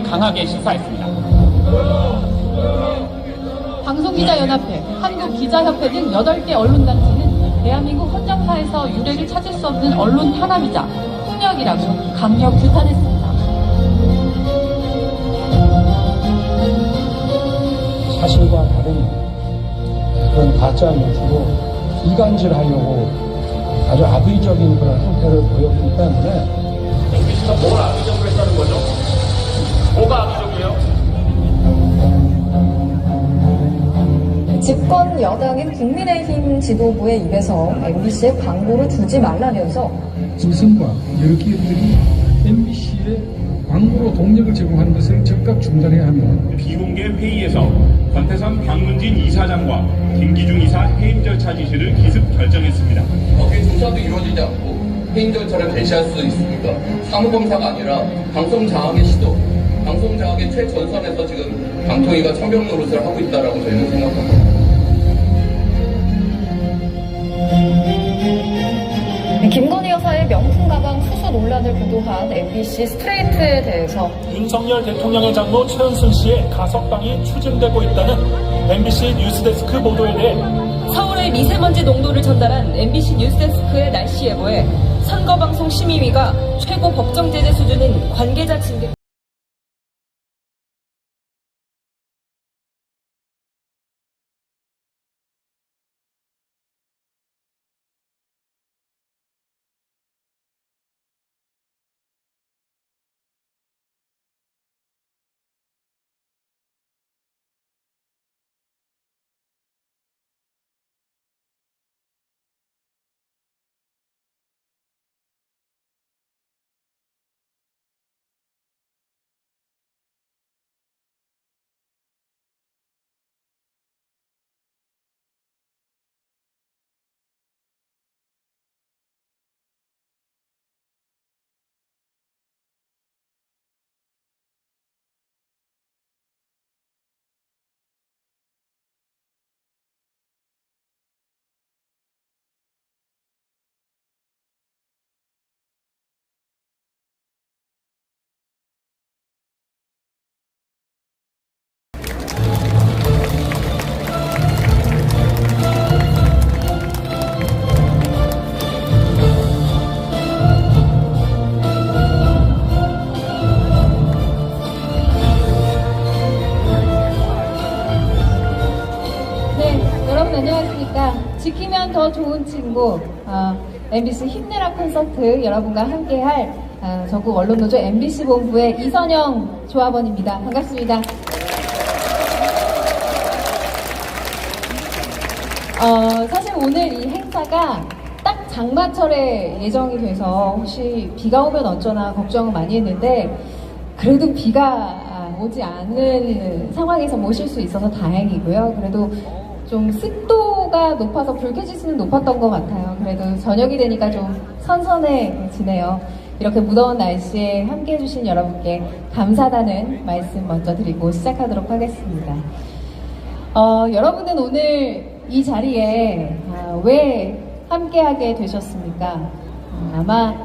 강하게 시사했습니다. 방송기자연합회, 한국기자협회 등 8개 언론단체는 대한민국 헌정사에서 유례를 찾을 수 없는 언론 탄압이자 폭력이라고 강력 규탄했습니다. 사실과 다른 그런 가짜 뉴스로 이간질하려고 아주 악의적인 그런 행태를 보였기 때문에 MBC가 뭘 악의적으로 했다는 거죠? 뭐가 악의적이에요? 집권 여당인 국민의힘 지도부의 입에서 MBC에 광고를 주지 말라면서 삼성과 여러 기업들이 MBC에 광고로 동력을 제공하는 것을 즉각 중단해야 하며 비공개 회의에서 권태선 박문진 이사장과 김기중 이사 해임 절차 지시를 기습 결정했습니다. 업계 조사도 이루어지지 않고 해임 절차를 개시할 수 있습니까? 사무검사가 아니라 방송 장악의 시도, 방송 장악의 최전선에서 지금 방통위가 청병 노릇을 하고 있다라고 저희는 생각합니다. 김건희 여사의 명품 가방 수수 논란을 보도한 MBC 스트레이트에 대해서 윤석열 대통령의 장모 최은순 씨의 가석방이 추진되고 있다는 MBC 뉴스데스크 보도에 대해 서울의 미세먼지 농도를 전달한 MBC 뉴스데스크의 날씨 예보에 선거방송 심의위가 최고 법정 제재 수준인 관계자 징계 안녕하십니까. 지키면 더 좋은 친구 MBC 힘내라 콘서트 여러분과 함께할 전국 언론노조 MBC 본부의 이선영 조합원입니다. 반갑습니다. 사실 오늘 이 행사가 딱 장마철에 예정이 돼서 혹시 비가 오면 어쩌나 걱정을 많이 했는데 그래도 비가 오지 않은 상황에서 모실 수 있어서 다행이고요. 그래도 좀 습도가 높아서 불쾌지수는 높았던 것 같아요. 그래도 저녁이 되니까 좀 선선해지네요. 이렇게 무더운 날씨에 함께 해주신 여러분께 감사하다는 말씀 먼저 드리고 시작하도록 하겠습니다. 여러분은 오늘 이 자리에 왜 함께하게 되셨습니까? 아마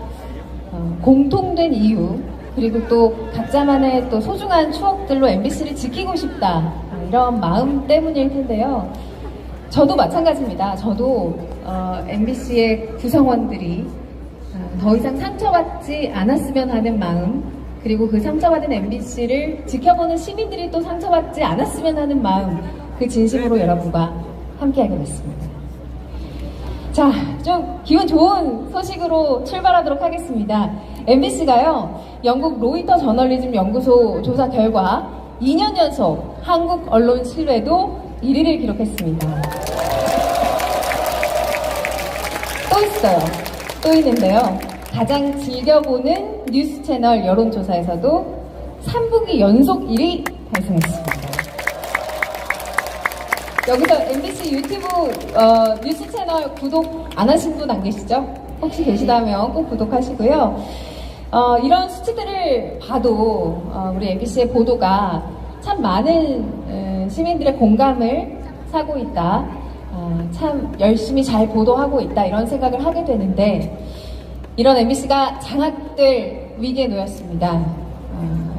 공통된 이유 그리고 또 각자만의 또 소중한 추억들로 MBC를 지키고 싶다 이런 마음 때문일 텐데요. 저도 마찬가지입니다. 저도 MBC의 구성원들이 더 이상 상처받지 않았으면 하는 마음 그리고 그 상처받은 MBC를 지켜보는 시민들이 또 상처받지 않았으면 하는 마음 그 진심으로 여러분과 함께하게 됐습니다. 자, 좀 기분 좋은 소식으로 출발하도록 하겠습니다. MBC가요, 영국 로이터 저널리즘 연구소 조사 결과 2년 연속 한국 언론 신뢰도 1위를 기록했습니다. 또 있어요. 또 있는데요. 가장 즐겨보는 뉴스 채널 여론조사에서도 3분기 연속 1위 달성했습니다. 여기서 MBC 유튜브 뉴스 채널 구독 안 하신 분 안 계시죠? 혹시 계시다면 꼭 구독하시고요. 이런 수치들을 봐도 우리 MBC의 보도가 참 많은 시민들의 공감을 사고 있다. 참 열심히 잘 보도하고 있다. 이런 생각을 하게 되는데 이런 MBC가 장악될 위기에 놓였습니다.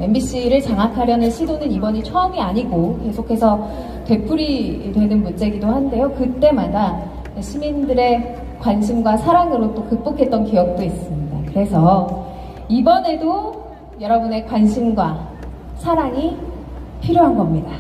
MBC를 장악하려는 시도는 이번이 처음이 아니고 계속해서 되풀이되는 문제이기도 한데요. 그때마다 시민들의 관심과 사랑으로 또 극복했던 기억도 있습니다. 그래서 이번에도 여러분의 관심과 사랑이 필요한 겁니다.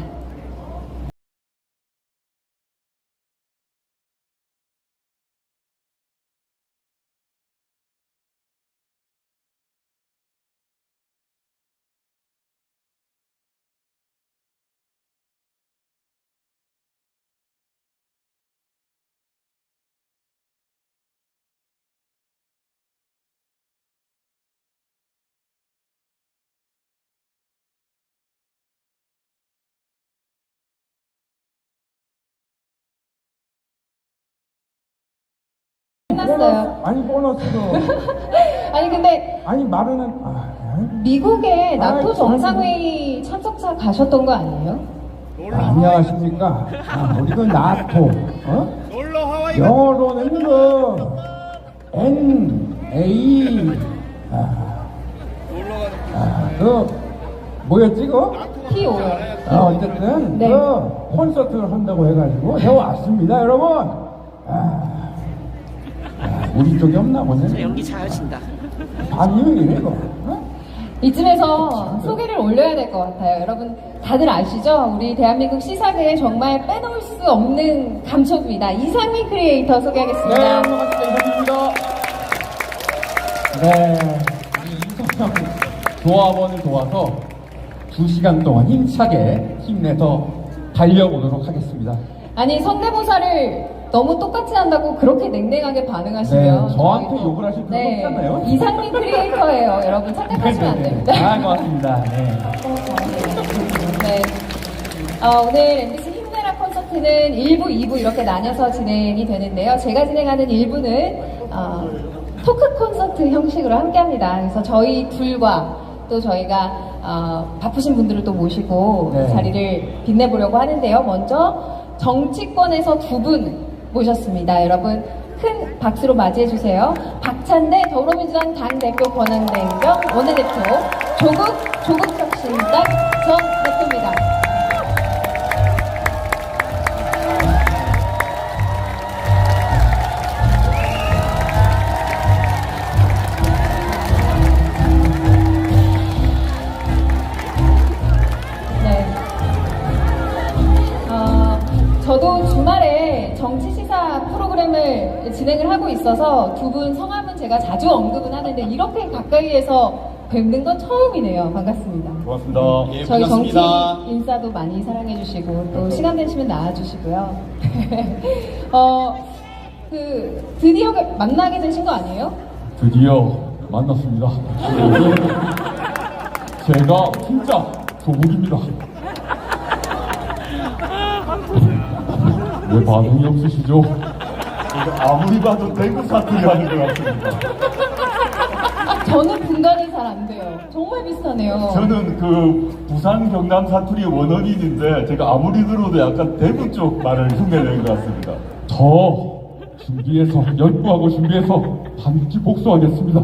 끝났어요. 아니 보너스도 아니 근데 아니 말은 미국에 나토 아이, 정상회의 참석자 가셨던 거 아니에요? 안녕하십니까. 우리도 나토 영어로는 N A 뭐였지 그거? T.O.요. 어쨌든 네. 콘서트를 한다고 해가지고 제가 왔습니다 여러분. 우리 쪽이 없나 보네. 연기 잘하신다. 반이네 이거. 이쯤에서 소개를 올려야 될 것 같아요. 여러분 다들 아시죠? 우리 대한민국 시사계에 정말 빼놓을 수 없는 감초입니다. 이상민 크리에이터 소개하겠습니다. 네, 반갑습니다. 이상민입니다. 네, 이성형 조합원을 도와서 2시간 동안 힘차게 힘내서 달려보도록 하겠습니다. 아니 성대모사를 너무 똑같이 한다고 그렇게 냉랭하게 반응하시면 네, 저한테 저희도- 욕을 하실 필요 없지 않나요? 이상민 크리에이터예요. 여러분 착각하시면 안 됩니다. 고맙습니다. 네. 네. 오늘 MBC 힘내라 콘서트는 1부, 2부 이렇게 나뉘어서 진행이 되는데요. 제가 진행하는 1부는 토크 콘서트 형식으로 함께합니다. 그래서 저희 둘과 또 저희가 바쁘신 분들을 또 모시고 네. 자리를 빛내보려고 하는데요. 먼저 정치권에서 두 분 모셨습니다. 여러분 큰 박수로 맞이해주세요. 박찬대 더불어민주당 당대표 권한대행정 원내대표 조국혁신당 전 대표입니다. 네. 저도 주말에 정치 시사 프로그램을 진행을 하고 있어서 두 분 성함은 제가 자주 언급은 하는데 이렇게 가까이에서 뵙는 건 처음이네요. 반갑습니다. 고맙습니다. 저희 정치 인사도 많이 사랑해주시고 또 시간 되시면 나와주시고요. 드디어 만나게 되신 거 아니에요? 드디어 만났습니다. 제가 진짜 조국입니다. 왜 반응이 없으시죠? 아무리 봐도 대구 사투리 하는 것 같습니다. 저는 분간이 잘 안 돼요. 정말 비슷하네요. 저는 그 부산 경남 사투리 원어민인데 제가 아무리 들어도 약간 대구 쪽 말을 흉내내는 것 같습니다. 저 준비해서 연구하고 준비해서 반드시 복수하겠습니다.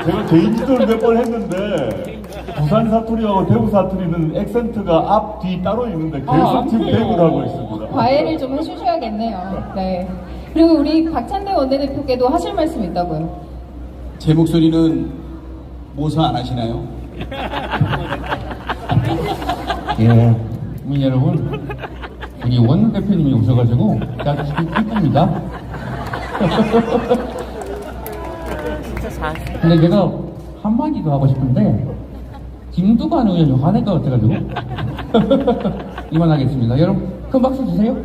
제가 개인 지도를 몇 번 했는데 부산 사투리하고 대구 사투리는 액센트가 앞, 뒤 따로 있는데 계속 지금 대구를 하고 있습니다. 과외를 좀 해주셔야겠네요. 네. 그리고 우리 박찬대 원내대표께도 하실 말씀 있다고요. 제 목소리는 모사 안 하시나요? 예, 국민 여러분, 우리 원 대표님이 오셔가지고 제가 지금 기쁩니다. 근데 제가 한마디도 하고 싶은데 김두관 의원이 화낼 것 같아가지고 이만하겠습니다. 여러분 큰 박수 주세요.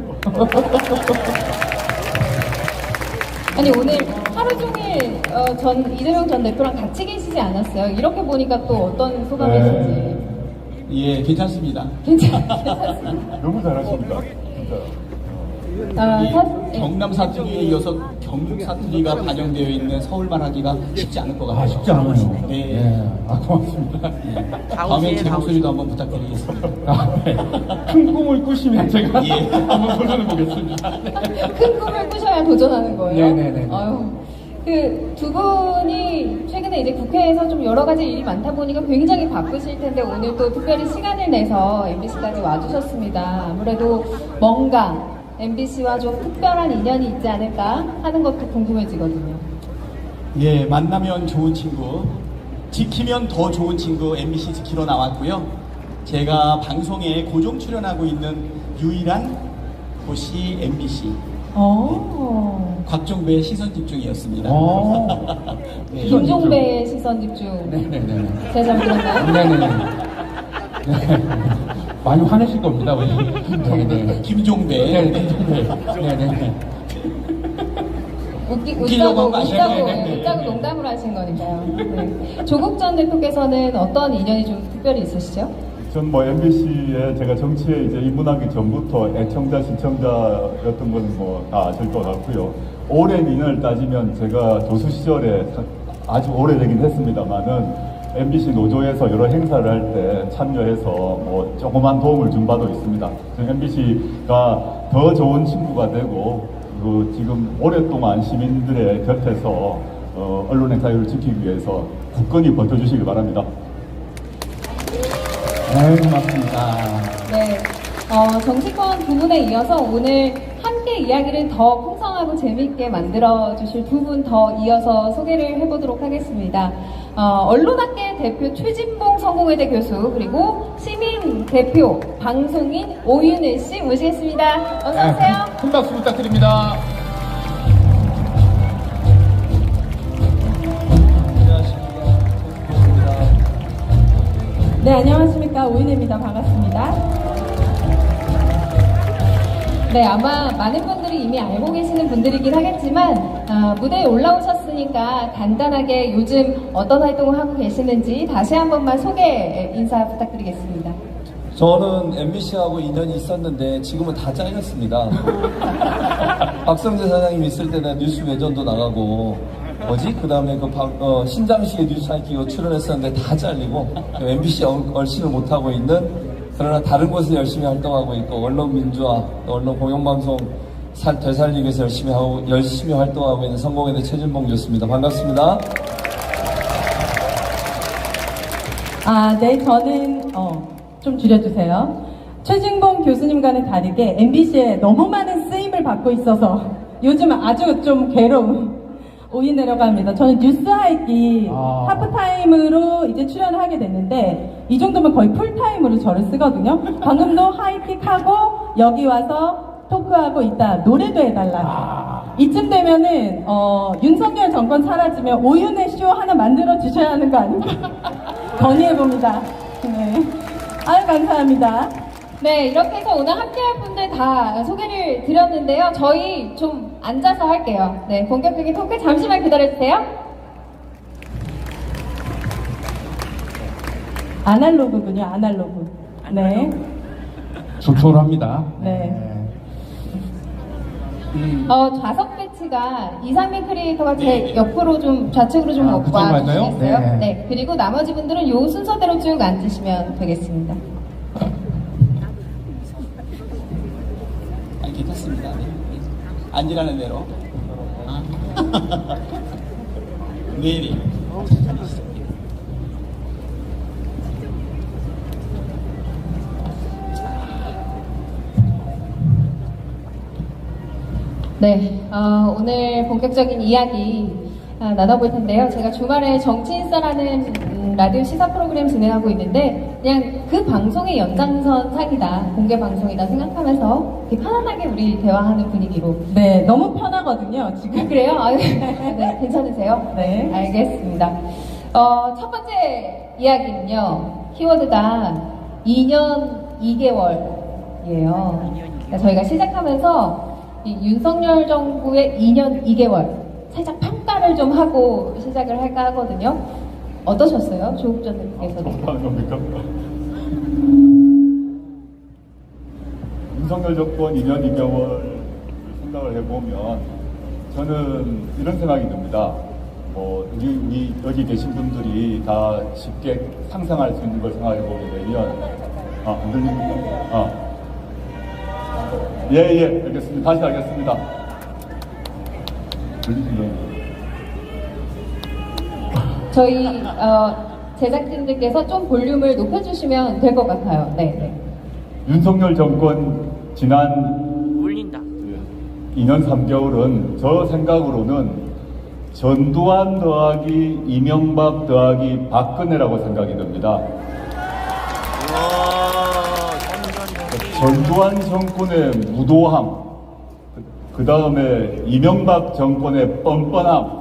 아니 오늘 하루 종일 이재명 전 대표랑 같이 계시지 않았어요? 이렇게 보니까 또 어떤 소감이신지. 예, 괜찮습니다. 괜찮습니다. 너무 잘하십니다. 진짜. 경남 사투리에 이어서 경북 사투리가 반영되어 있는 서울말 하기가 쉽지 않을 것 같아요. 쉽지 않아요. 네. 예, 고맙습니다. 다음에 제 목소리도 한번 부탁드리겠습니다. 큰 꿈을 꾸시면 제가 예. 한번 도전해 보겠습니다. 큰 꿈을 꾸셔야 도전하는 거예요? 네네네. 아유, 그 두 분이 최근에 이제 국회에서 좀 여러 가지 일이 많다 보니까 굉장히 바쁘실 텐데 오늘 또 특별히 시간을 내서 MBC까지 와주셨습니다. 아무래도 뭔가 MBC와 좀 특별한 인연이 있지 않을까 하는 것도 궁금해지거든요. 예, 만나면 좋은 친구, 지키면 더 좋은 친구 MBC 지키러 나왔고요. 제가 방송에 고정 출연하고 있는 유일한 곳이 MBC. 곽종배의 시선 집중이었습니다. 네, 김종배의 시선 집중. 네네네. 제가 잘못 들었나요? 네네네. 네. 많이 화내실 겁니다, 우리. 네네. 김종배. 네, 네네. 웃기려고 한 거 아니에요? 웃자고 농담을 하신 거니까요. 네. 조국 전 대표께서는 어떤 인연이 좀 특별히 있으시죠? 전 뭐 MBC에 제가 정치에 이제 입문하기 전부터 애청자, 시청자였던 건 뭐 다 아실 것 같고요. 오랜 인연을 따지면 제가 교수 시절에 아주 오래되긴 했습니다만은 MBC 노조에서 여러 행사를 할 때 참여해서 뭐 조그만 도움을 준 바도 있습니다. MBC가 더 좋은 친구가 되고 그 지금 오랫동안 시민들의 곁에서 언론의 자유를 지키기 위해서 굳건히 버텨주시기 바랍니다. 네, 고맙습니다. 네. 정치권 부분에 이어서 오늘 함께 이야기를 더 풍성하고 재미있게 만들어주실 두 분 더 이어서 소개를 해보도록 하겠습니다. 언론학계 대표 최진봉 성공회대 교수 그리고 시민 대표 방송인 오윤혜 씨 모시겠습니다. 어서오세요. 큰 박수 부탁드립니다. 네, 안녕하십니까. 오윤혜입니다. 반갑습니다. 네, 아마 많은 분들이 이미 알고 계시는 분들이긴 하겠지만 무대에 올라오셨으니까 간단하게 요즘 어떤 활동을 하고 계시는지 다시 한 번만 소개 인사 부탁드리겠습니다. 저는 MBC하고 인연이 있었는데 지금은 다 잘렸습니다. 박성재 사장님 있을 때는 뉴스 외전도 나가고 그 다음에 신장식의 뉴스 하이키고 출연했었는데 다 잘리고 MBC 얼씬을 못하고 있는 그러나 다른 곳에 열심히 활동하고 있고 언론 민주화, 언론 공영방송 되살리기 위해서 열심히 활동하고 있는 성공회대 최진봉 교수입니다. 반갑습니다. 네, 저는 좀 줄여주세요. 최진봉 교수님과는 다르게 MBC에 너무 많은 쓰임을 받고 있어서 요즘 아주 좀 괴로운 오윤혜라고 합니다. 저는 뉴스 하이키 하프타임으로 이제 출연을 하게 됐는데 이 정도면 거의 풀타임으로 저를 쓰거든요. 방금도 하이킥하고 여기 와서 토크하고 있다. 노래도 해달라. 이쯤 되면은 윤석열 정권 사라지면 오윤혜 쇼 하나 만들어 주셔야 하는 거 아닌가 건의해봅니다. 네. 아유 감사합니다. 네, 이렇게 해서 오늘 함께할 분들 다 소개를 드렸는데요. 저희 좀 앉아서 할게요. 네, 본격적인 토크 잠시만 기다려주세요. 아날로그군요, 아날로그. 네. 조촐합니다. 네. 좌석 배치가 이상민 크리에이터가 제 옆으로 좀 좌측으로 좀 와주시겠어요? 네. 네, 그리고 나머지 분들은 요 순서대로 쭉 앉으시면 되겠습니다. 괜찮습니다. 네. 앉으라는 대로. 네. 네, 오늘 본격적인 이야기 나눠볼 텐데요. 제가 주말에 정치인싸라는 라디오 시사 프로그램 진행하고 있는데 그냥 그 방송의 연장선상이다, 공개 방송이다 생각하면서 이렇게 편안하게 우리 대화하는 분위기로. 네, 너무 편하거든요, 지금. 그래요? 네, 괜찮으세요? 네. 알겠습니다. 첫 번째 이야기는요, 키워드가 2년 2개월이에요. 그러니까 저희가 시작하면서 이 윤석열 정부의 2년 2개월 살짝 평가를 좀 하고 시작을 할까 하거든요. 어떠셨어요? 조국 전 대표께서는? 하는 겁니까? 윤석열 정권 2년 2개월 생각을 해보면 저는 이런 생각이 듭니다. 우리 여기 계신 분들이 다 쉽게 상상할 수 있는 걸 생각해 보게 되면 안 들립니까? 예, 알겠습니다. 다시 하겠습니다. 들리시죠? 저희 제작진들께서 좀 볼륨을 높여주시면 될 것 같아요. 네. 윤석열 정권 지난 2년 3개월은 저 생각으로는 전두환 더하기 이명박 더하기 박근혜라고 생각이 듭니다. 전두환 정권의 무도함, 그 다음에 이명박 정권의 뻔뻔함,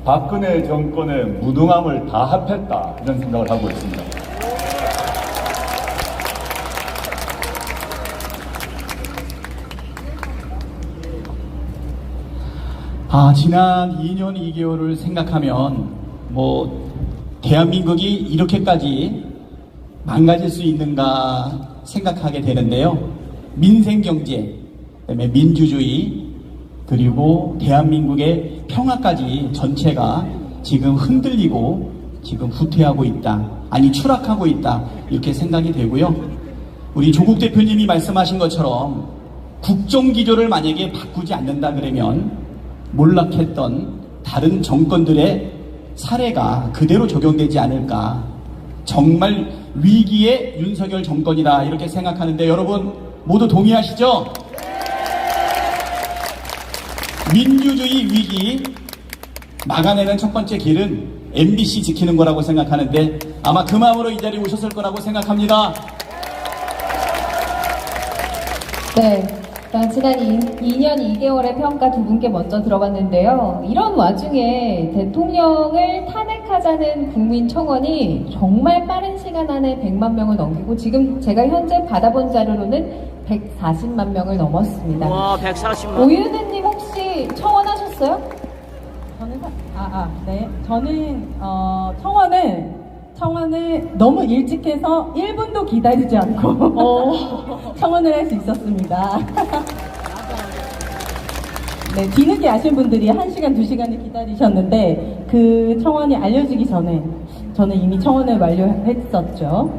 박근혜 정권의 무능함을 다 합했다, 이런 생각을 하고 있습니다. 지난 2년 2개월을 생각하면 대한민국이 이렇게까지 망가질 수 있는가 생각하게 되는데요. 민생경제, 그다음에 민주주의, 그리고 대한민국의 평화까지 전체가 지금 흔들리고 지금 후퇴하고 있다, 아니 추락하고 있다, 이렇게 생각이 되고요. 우리 조국 대표님이 말씀하신 것처럼 국정기조를 만약에 바꾸지 않는다 그러면 몰락했던 다른 정권들의 사례가 그대로 적용되지 않을까. 정말 위기의 윤석열 정권이다, 이렇게 생각하는데 여러분 모두 동의하시죠? 민주주의 위기 막아내는 첫 번째 길은 MBC 지키는 거라고 생각하는데 아마 그 마음으로 이 자리에 오셨을 거라고 생각합니다. 네. 지난 2년 2개월의 평가 두 분께 먼저 들어봤는데요. 이런 와중에 대통령을 탄핵하자는 국민청원이 정말 빠른 시간 안에 100만 명을 넘기고 지금 제가 현재 받아본 자료로는 140만 명을 넘었습니다. 와, 140만. 오유대님 혹시 청원하셨어요? 네. 저는 청원을 너무 일찍 해서 1분도 기다리지 않고 청원을 할 수 있었습니다. 네, 뒤늦게 아신 분들이 1시간, 2시간을 기다리셨는데 그 청원이 알려지기 전에 저는 이미 청원을 완료했었죠.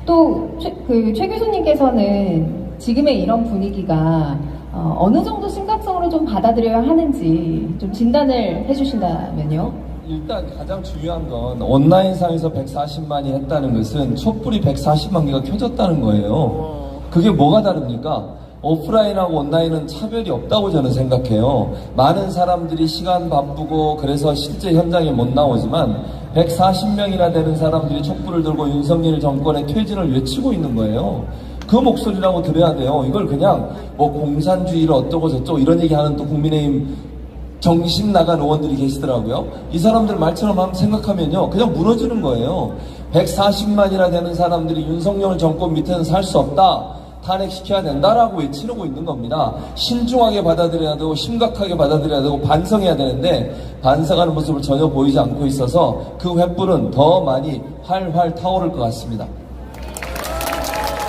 또 최 교수님께서는 지금의 이런 분위기가 어느 정도 심각성으로 좀 받아들여야 하는지 좀 진단을 해주신다면요. 일단 가장 중요한 건 온라인상에서 140만이 했다는 것은 촛불이 140만 개가 켜졌다는 거예요. 그게 뭐가 다릅니까? 오프라인하고 온라인은 차별이 없다고 저는 생각해요. 많은 사람들이 시간 바쁘고 그래서 실제 현장에 못 나오지만 140명이나 되는 사람들이 촛불을 들고 윤석열 정권의 퇴진을 외치고 있는 거예요. 그 목소리라고 들어야 돼요. 이걸 그냥 공산주의를 어쩌고 저쩌고 이런 얘기하는 또 국민의힘 정신 나간 의원들이 계시더라고요. 이 사람들 말처럼 한번 생각하면요, 그냥 무너지는 거예요. 140만이나 되는 사람들이 윤석열 정권 밑에는 살 수 없다, 탄핵시켜야 된다라고 외치고 있는 겁니다. 신중하게 받아들여야 되고 심각하게 받아들여야 되고 반성해야 되는데 반성하는 모습을 전혀 보이지 않고 있어서 그 횃불은 더 많이 활활 타오를 것 같습니다.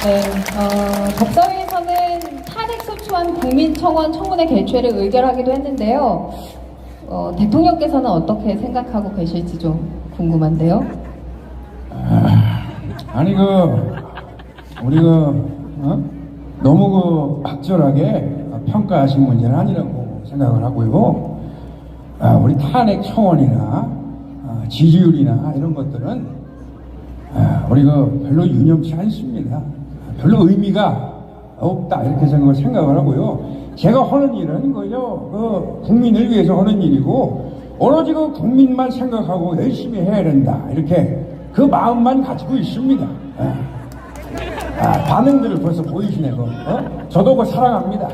네, 법사위에서는 탄핵 소추안 국민청원 청문회 개최를 의결하기도 했는데요. 대통령께서는 어떻게 생각하고 계실지 좀 궁금한데요. 우리 너무 확절하게 평가하신 문제는 아니라고 생각을 하고요. 우리 탄핵 청원이나 지지율이나 이런 것들은 우리가 별로 유념치 않습니다. 별로 의미가 없다, 이렇게 생각을 하고요. 제가 하는 일은 국민을 위해서 하는 일이고 오로지 국민만 생각하고 열심히 해야 된다, 이렇게 그 마음만 가지고 있습니다. 반응들을 벌써 보이시네. 저도 사랑합니다.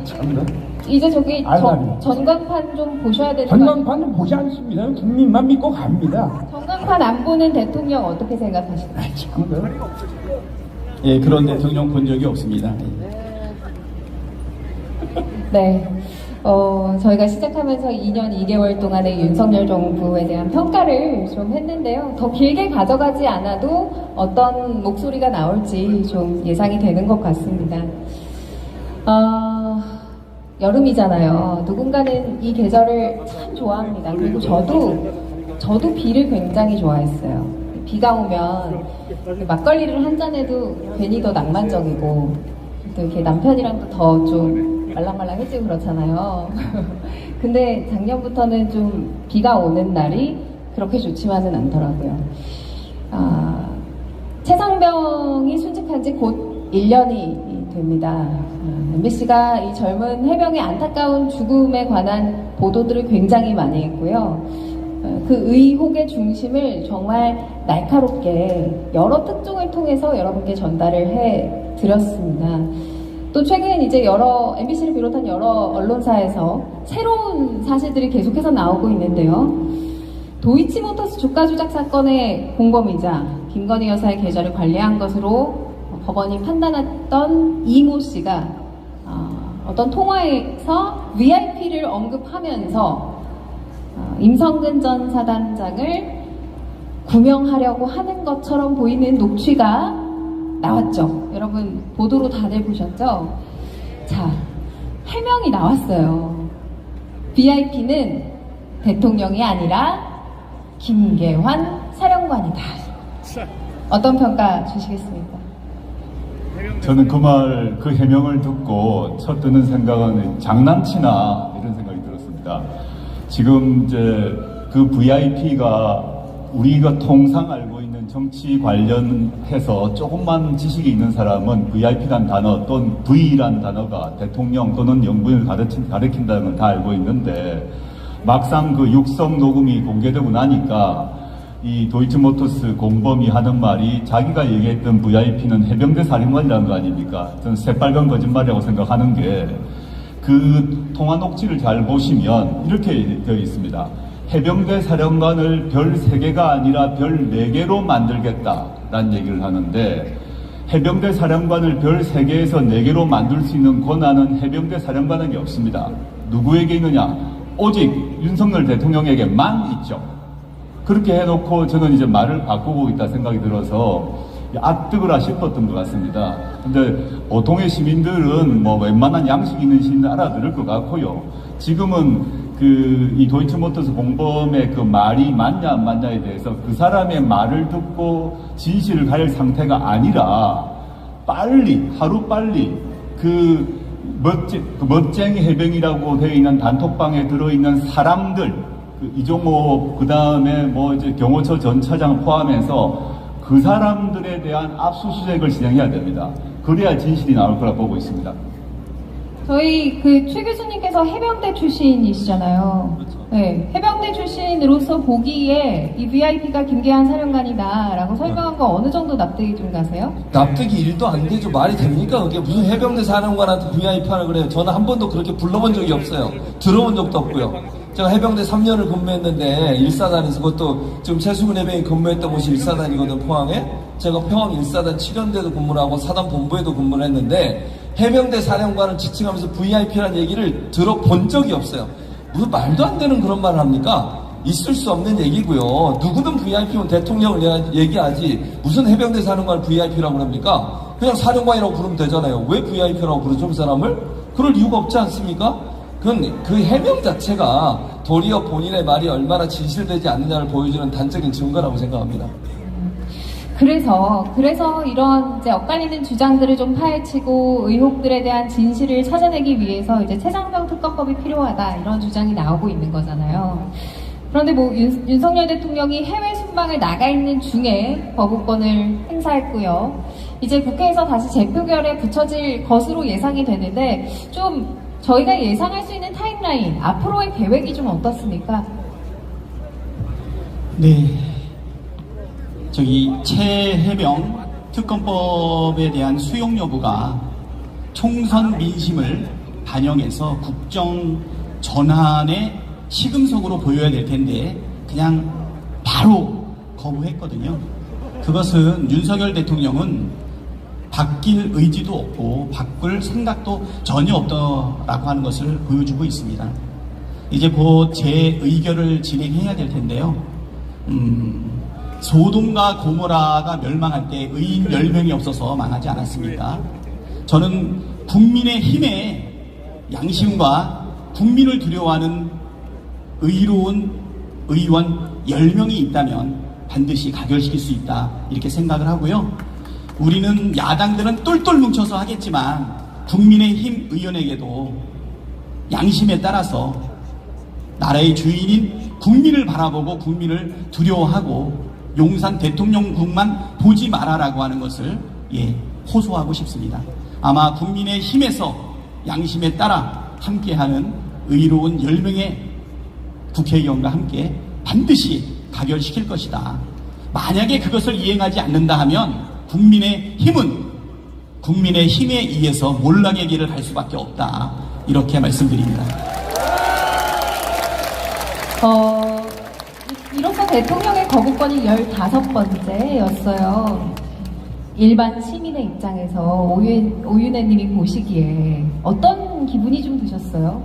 참. 이제 전광판 좀 보셔야 되는 전광판은 보지 않습니다. 국민만 믿고 갑니다. 전광판 안 보는 대통령 어떻게 생각하시나요? 예, 그런 대통령 본 적이 없습니다. 네. 저희가 시작하면서 2년 2개월 동안의 윤석열 정부에 대한 평가를 좀 했는데요. 더 길게 가져가지 않아도 어떤 목소리가 나올지 좀 예상이 되는 것 같습니다. 여름이잖아요. 누군가는 이 계절을 참 좋아합니다. 그리고 저도 비를 굉장히 좋아했어요. 비가 오면 막걸리를 한 잔해도 괜히 더 낭만적이고 또 이렇게 남편이랑도 더 좀 말랑말랑해지고 그렇잖아요. 근데 작년부터는 좀 비가 오는 날이 그렇게 좋지만은 않더라고요. 최상병이 순직한 지 곧 1년이 됩니다. MBC가 이 젊은 해병의 안타까운 죽음에 관한 보도들을 굉장히 많이 했고요. 그 의혹의 중심을 정말 날카롭게 여러 특종을 통해서 여러분께 전달을 해 드렸습니다. 또 최근 이제 여러 MBC를 비롯한 여러 언론사에서 새로운 사실들이 계속해서 나오고 있는데요. 도이치모터스 주가 조작 사건의 공범이자 김건희 여사의 계좌를 관리한 것으로 법원이 판단했던 이모 씨가 어떤 통화에서 VIP를 언급하면서 임성근 전 사단장을 구명하려고 하는 것처럼 보이는 녹취가 나왔죠. 여러분 보도로 다들 보셨죠? 자, 해명이 나왔어요. VIP는 대통령이 아니라 김계환 사령관이다. 어떤 평가 주시겠습니까? 저는 그 해명을 듣고 첫 드는 생각은 장난치나 이런 생각이 들었습니다. 지금 이제 그 VIP가 우리가 통상 알고 있는 정치 관련해서 조금만 지식이 있는 사람은 VIP란 단어 또는 V란 단어가 대통령 또는 영부인을 가리킨다는 건 다 알고 있는데 막상 그 육성 녹음이 공개되고 나니까 이 도이치모터스 공범이 하는 말이 자기가 얘기했던 VIP는 해병대 사령관이라는 거 아닙니까? 저는 새빨간 거짓말이라고 생각하는 게 그 통화 녹취를 잘 보시면 이렇게 되어 있습니다. 해병대 사령관을 별 3개가 아니라 별 4개로 만들겠다라는 얘기를 하는데 해병대 사령관을 별 3개에서 4개로 만들 수 있는 권한은 해병대 사령관에게 없습니다. 누구에게 있느냐? 오직 윤석열 대통령에게만 있죠. 그렇게 해놓고 저는 이제 말을 바꾸고 있다 생각이 들어서 악득을 싶었던 것 같습니다. 근데 보통의 시민들은 뭐 웬만한 양식 있는 시민들 알아들을 것 같고요. 지금은 이 도이치모터스 공범의 그 말이 맞냐 안 맞냐에 대해서 그 사람의 말을 듣고 진실을 가릴 상태가 아니라 하루빨리 그 멋쟁이 해병이라고 되어 있는 단톡방에 들어있는 사람들, 이종호, 그 다음에 뭐 이제 경호처 전 차장 포함해서 그 사람들에 대한 압수수색을 진행해야 됩니다. 그래야 진실이 나올 거라 보고 있습니다. 저희 최 교수님께서 해병대 출신이시잖아요. 그렇죠. 네, 해병대 출신으로서 보기에 이 VIP가 김계환 사령관이다라고 설명한 거 어느 정도 납득이 좀 가세요? 납득이 1도 안 되죠. 말이 됩니까? 그게 무슨 해병대 사령관한테 VIP 하라 그래요. 저는 한 번도 그렇게 불러본 적이 없어요. 들어본 적도 없고요. 제가 해병대 3년을 근무했는데 일사단에서 그것도 지금 최수근 해병이 근무했던 곳이 일사단이거든, 포항에. 제가 포항 일사단 7연대도 근무를 하고 사단 본부에도 근무를 했는데 해병대 사령관을 지칭하면서 VIP라는 얘기를 들어본 적이 없어요. 무슨 말도 안 되는 그런 말을 합니까? 있을 수 없는 얘기고요. 누구든 VIP면 대통령을 얘기하지 무슨 해병대 사령관을 VIP라고 합니까? 그냥 사령관이라고 부르면 되잖아요. 왜 VIP라고 부르죠, 그 사람을? 그럴 이유가 없지 않습니까? 그 해명 자체가 도리어 본인의 말이 얼마나 진실되지 않느냐를 보여주는 단적인 증거라고 생각합니다. 그래서 이런 이제 엇갈리는 주장들을 좀 파헤치고 의혹들에 대한 진실을 찾아내기 위해서 이제 최상병 특검법이 필요하다 이런 주장이 나오고 있는 거잖아요. 그런데 뭐 윤석열 대통령이 해외 순방을 나가 있는 중에 거부권을 행사했고요. 이제 국회에서 다시 재표결에 붙여질 것으로 예상이 되는데 좀 저희가 예상할 수 있는 타임라인, 앞으로의 계획이 좀 어떻습니까? 네. 최해병 특검법에 대한 수용 여부가 총선 민심을 반영해서 국정 전환의 시금석으로 보여야 될 텐데 그냥 바로 거부했거든요. 그것은 윤석열 대통령은 바뀔 의지도 없고 바꿀 생각도 전혀 없다라고 하는 것을 보여주고 있습니다. 이제 곧 재의결을 진행해야 될 텐데요. 소돔과 고모라가 멸망할 때 의인 10명이 없어서 망하지 않았습니까? 저는 국민의 힘에 양심과 국민을 두려워하는 의로운 의원 10명이 있다면 반드시 가결시킬 수 있다 이렇게 생각을 하고요. 우리는 야당들은 똘똘 뭉쳐서 하겠지만 국민의힘 의원에게도 양심에 따라서 나라의 주인인 국민을 바라보고 국민을 두려워하고 용산 대통령궁만 보지 마라라고 하는 것을 호소하고 싶습니다. 아마 국민의 힘에서 양심에 따라 함께하는 의로운 10명의 국회의원과 함께 반드시 가결시킬 것이다. 만약에 그것을 이행하지 않는다 하면 국민의 힘은 국민의 힘에 의해서 몰락의 길을 갈 수밖에 없다. 이렇게 말씀드립니다. 이로써 대통령의 거부권이 15번째였어요. 일반 시민의 입장에서 오윤혜님이 보시기에 어떤 기분이 좀 드셨어요?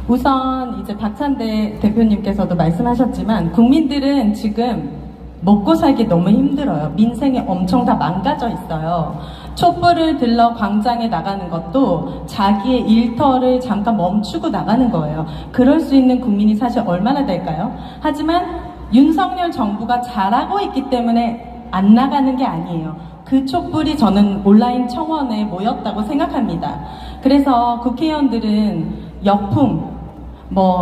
우선 이제 박찬대 대표님께서도 말씀하셨지만 국민들은 지금 먹고 살기 너무 힘들어요. 민생이 엄청 다 망가져 있어요. 촛불을 들러 광장에 나가는 것도 자기의 일터를 잠깐 멈추고 나가는 거예요. 그럴 수 있는 국민이 사실 얼마나 될까요? 하지만 윤석열 정부가 잘하고 있기 때문에 안 나가는 게 아니에요. 그 촛불이 저는 온라인 청원에 모였다고 생각합니다. 그래서 국회의원들은 역풍,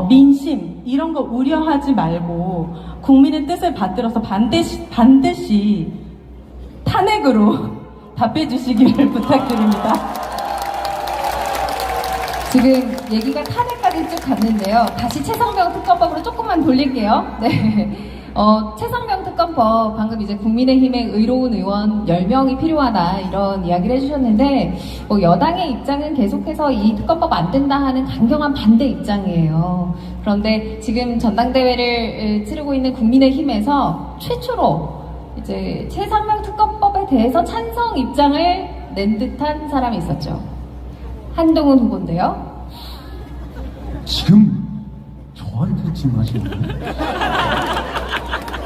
민심 이런 거 우려하지 말고 국민의 뜻을 받들어서 반드시 탄핵으로 답해 주시기를 부탁드립니다. 지금 얘기가 탄핵까지 쭉 갔는데요. 다시 최상병 특검법으로 조금만 돌릴게요. 네. 최상병 특검법, 방금 이제 국민의힘의 의로운 의원 10명이 필요하다 이런 이야기를 해주셨는데, 여당의 입장은 계속해서 이 특검법 안 된다 하는 강경한 반대 입장이에요. 그런데 지금 전당대회를 치르고 있는 국민의힘에서 최초로 이제 최상병 특검법에 대해서 찬성 입장을 낸 듯한 사람이 있었죠. 한동훈 후보인데요. 지금 저한테 질문하시는 거예요?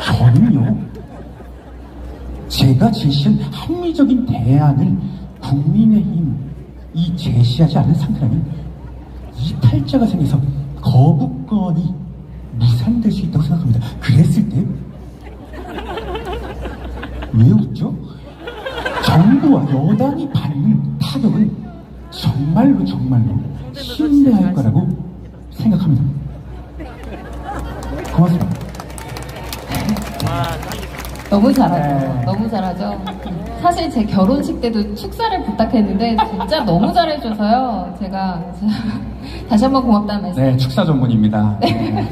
저는요, 제가 제시한 합리적인 대안을 국민의힘이 제시하지 않는 상태라면 이탈자가 생겨서 거부권이 무산될 수 있다고 생각합니다. 그랬을 때 왜 웃죠? 정부와 여당이 받는 타격은 정말로 심대할 거라고 생각합니다. 고맙습니다. 너무 잘하죠. 너무 잘하죠. 사실 제 결혼식 때도 축사를 부탁했는데 진짜 너무 잘해줘서요. 제가 다시 한번 고맙다는 말씀. 네, 축사 전문입니다. 네.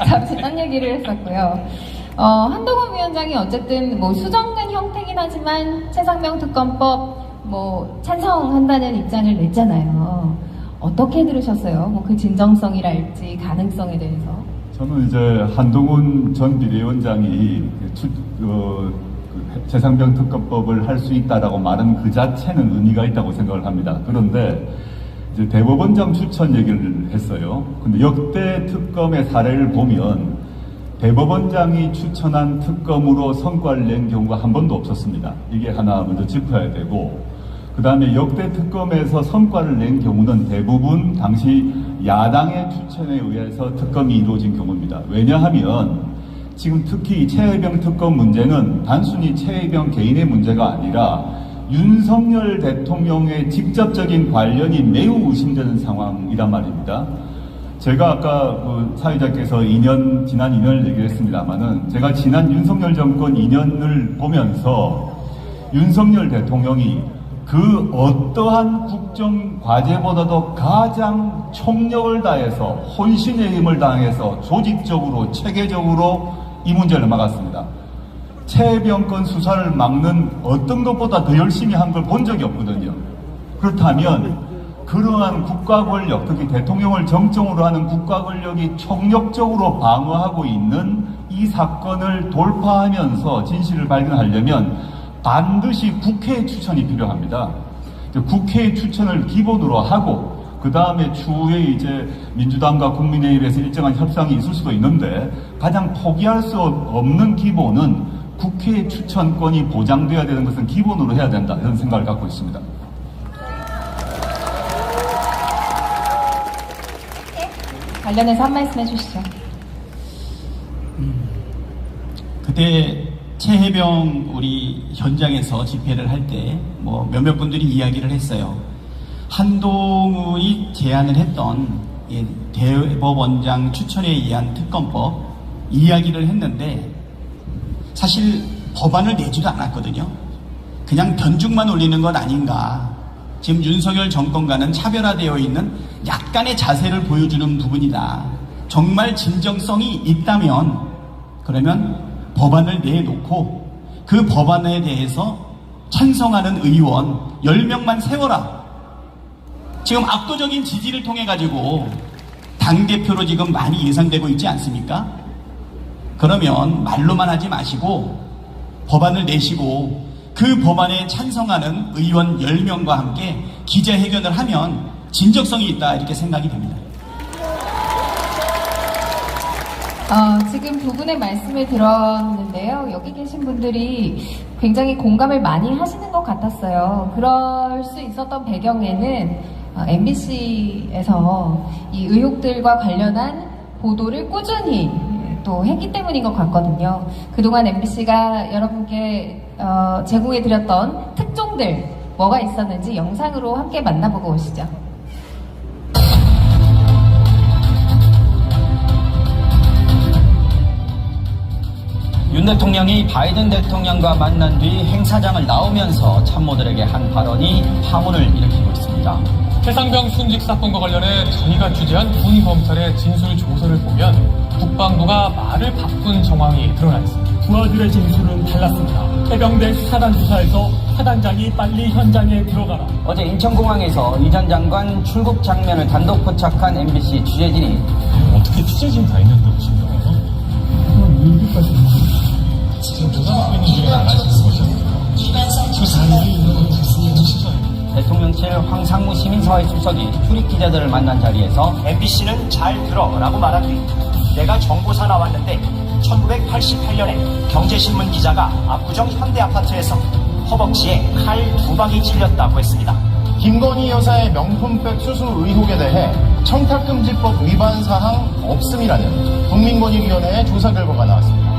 잠시 딴 얘기를 했었고요. 한동훈 위원장이 어쨌든 수정된 형태긴 하지만 최상병 특검법 찬성한다는 입장을 냈잖아요. 어떻게 들으셨어요? 그 진정성이랄지 가능성에 대해서. 저는 이제 한동훈 전 비대위원장이 최상병 특검법을 할 수 있다라고 말은 그 자체는 의미가 있다고 생각을 합니다. 그런데 이제 대법원장 추천 얘기를 했어요. 근데 역대 특검의 사례를 보면 대법원장이 추천한 특검으로 성과를 낸 경우가 한 번도 없었습니다. 이게 하나 먼저 짚어야 되고, 그 다음에 역대 특검에서 성과를 낸 경우는 대부분 당시 야당의 추천에 의해서 특검이 이루어진 경우입니다. 왜냐하면 지금 특히 최혜병 특검 문제는 단순히 최혜병 개인의 문제가 아니라 윤석열 대통령의 직접적인 관련이 매우 의심되는 상황이란 말입니다. 제가 아까 사회자께서 지난 2년을 얘기를 했습니다만은, 제가 지난 윤석열 정권 2년을 보면서 윤석열 대통령이 그 어떠한 국정 과제보다도 가장 총력을 다해서 혼신의 힘을 다해서 조직적으로 체계적으로 이 문제를 막았습니다. 최혜병 수사를 막는 어떤 것보다 더 열심히 한 걸 본 적이 없거든요. 그렇다면 그러한 국가 권력, 특히 대통령을 정점으로 하는 국가 권력이 총력적으로 방어하고 있는 이 사건을 돌파하면서 진실을 발견하려면 반드시 국회의 추천이 필요합니다. 국회의 추천을 기본으로 하고, 그 다음에 추후에 이제 민주당과 국민의힘에서 일정한 협상이 있을 수도 있는데, 가장 포기할 수 없는 기본은 국회의 추천권이 보장돼야 되는 것은 기본으로 해야 된다, 이런 생각을 갖고 있습니다. 관련해서 한 말씀 해주시죠. 그때 최혜병 우리 현장에서 집회를 할 때 몇몇 분들이 이야기를 했어요. 한동훈이 제안을 했던 대법원장 추천에 의한 특검법 이야기를 했는데 사실 법안을 내지도 않았거든요. 그냥 변죽만 올리는 것 아닌가. 지금 윤석열 정권과는 차별화되어 있는 약간의 자세를 보여주는 부분이다. 정말 진정성이 있다면 그러면 법안을 내놓고 그 법안에 대해서 찬성하는 의원 10명만 세워라. 지금 압도적인 지지를 통해 가지고 당대표로 지금 많이 예상되고 있지 않습니까? 그러면 말로만 하지 마시고 법안을 내시고 그 법안에 찬성하는 의원 10명과 함께 기자회견을 하면 진정성이 있다 이렇게 생각이 됩니다. 지금 두 분의 말씀을 들었는데요. 여기 계신 분들이 굉장히 공감을 많이 하시는 것 같았어요. 그럴 수 있었던 배경에는 MBC에서 이 의혹들과 관련한 보도를 꾸준히 또 했기 때문인 것 같거든요. 그동안 MBC가 여러분께 제공해드렸던 특종들 뭐가 있었는지 영상으로 함께 만나보고 오시죠. 윤 대통령이 바이든 대통령과 만난 뒤 행사장을 나오면서 참모들에게 한 발언이 파문을 일으키고 있습니다. 해상병 순직 사건과 관련해 저희가 취재한 군 검찰의 진술 조서를 보면 국방부가 말을 바꾼 정황이 드러나 있습니다. 부하들의 진술은 달랐습니다. 해병대 수사단 조사에서 사단장이 빨리 현장에 들어가라. 어제 인천공항에서 이 전 장관 출국 장면을 단독 포착한 MBC 취재진이 어떻게 취재진 다 있는데 오신 거예요? 지금 조사받고 있는 중에 안 하시는 거죠? 그 사이에 있는 건 대통령실 황상무 시민사회 수석이 출입 기자들을 만난 자리에서 MBC는 잘 들어라고 말한 뒤 내가 정보사 나왔는데 1988년에 경제신문 기자가 압구정 현대아파트에서 허벅지에 칼 2방이 찔렸다고 했습니다. 김건희 여사의 명품백 수수 의혹에 대해 청탁금지법 위반 사항 없음이라는 국민권익위원회의 조사 결과가 나왔습니다.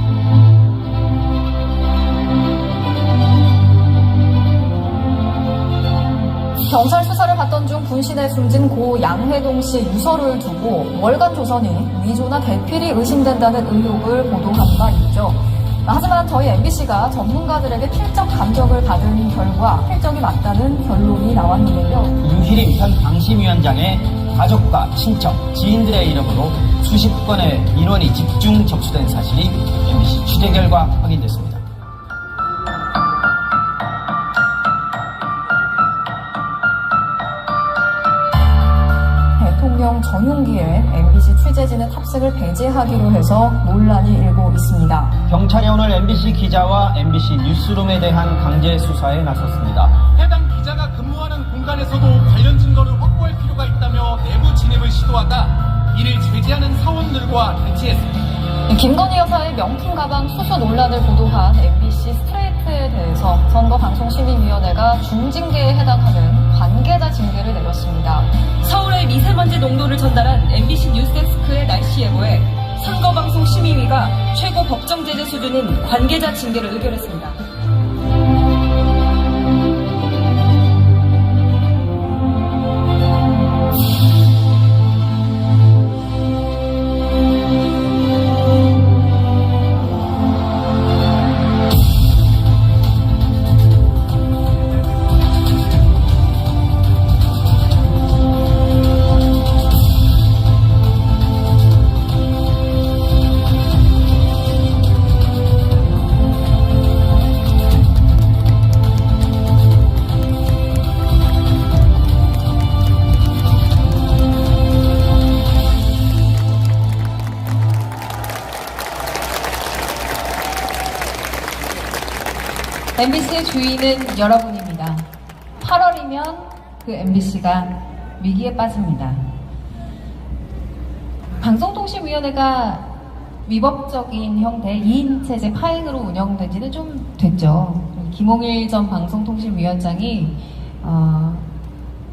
경찰 수사를 받던 중 분신에 숨진 고 양회동 씨 유서를 두고 월간 조선이 위조나 대필이 의심된다는 의혹을 보도한 바 있죠. 하지만 저희 MBC가 전문가들에게 필적 감정을 받은 결과 필적이 맞다는 결론이 나왔는데요. 유희림 현 방심위원장의 가족과 친척, 지인들의 이름으로 수십 건의 민원이 집중 접수된 사실이 MBC 취재 결과 확인됐습니다. 대통령 전용기에 MBC 취재진의 탑승을 배제하기로 해서 논란이 일고 있습니다. 경찰이 오늘 MBC 기자와 MBC 뉴스룸에 대한 강제 수사에 나섰습니다. 해당 기자가 근무하는 공간에서도 관련 증거를 확보할 필요가 있다며 내부 진입을 시도하다 이를 제지하는 사원들과 대치했습니다. 김건희 여사의 명품 가방 수수 논란을 보도한 MBC 스트레이트에 대해서 선거방송시민위원회가 중징계에 해당하는 관계자 징계를 내렸습니다. 서울의 미세먼지 농도를 전달한 MBC 뉴스데스크의 날씨 예보에 선거방송심의위가 최고 법정 제재 수준인 관계자 징계를 의결했습니다. MBC의 주인은 여러분입니다. 8월이면 그 MBC가 위기에 빠집니다. 방송통신위원회가 위법적인 형태의 2인 체제 파행으로 운영된 지는 좀 됐죠. 김홍일 전 방송통신위원장이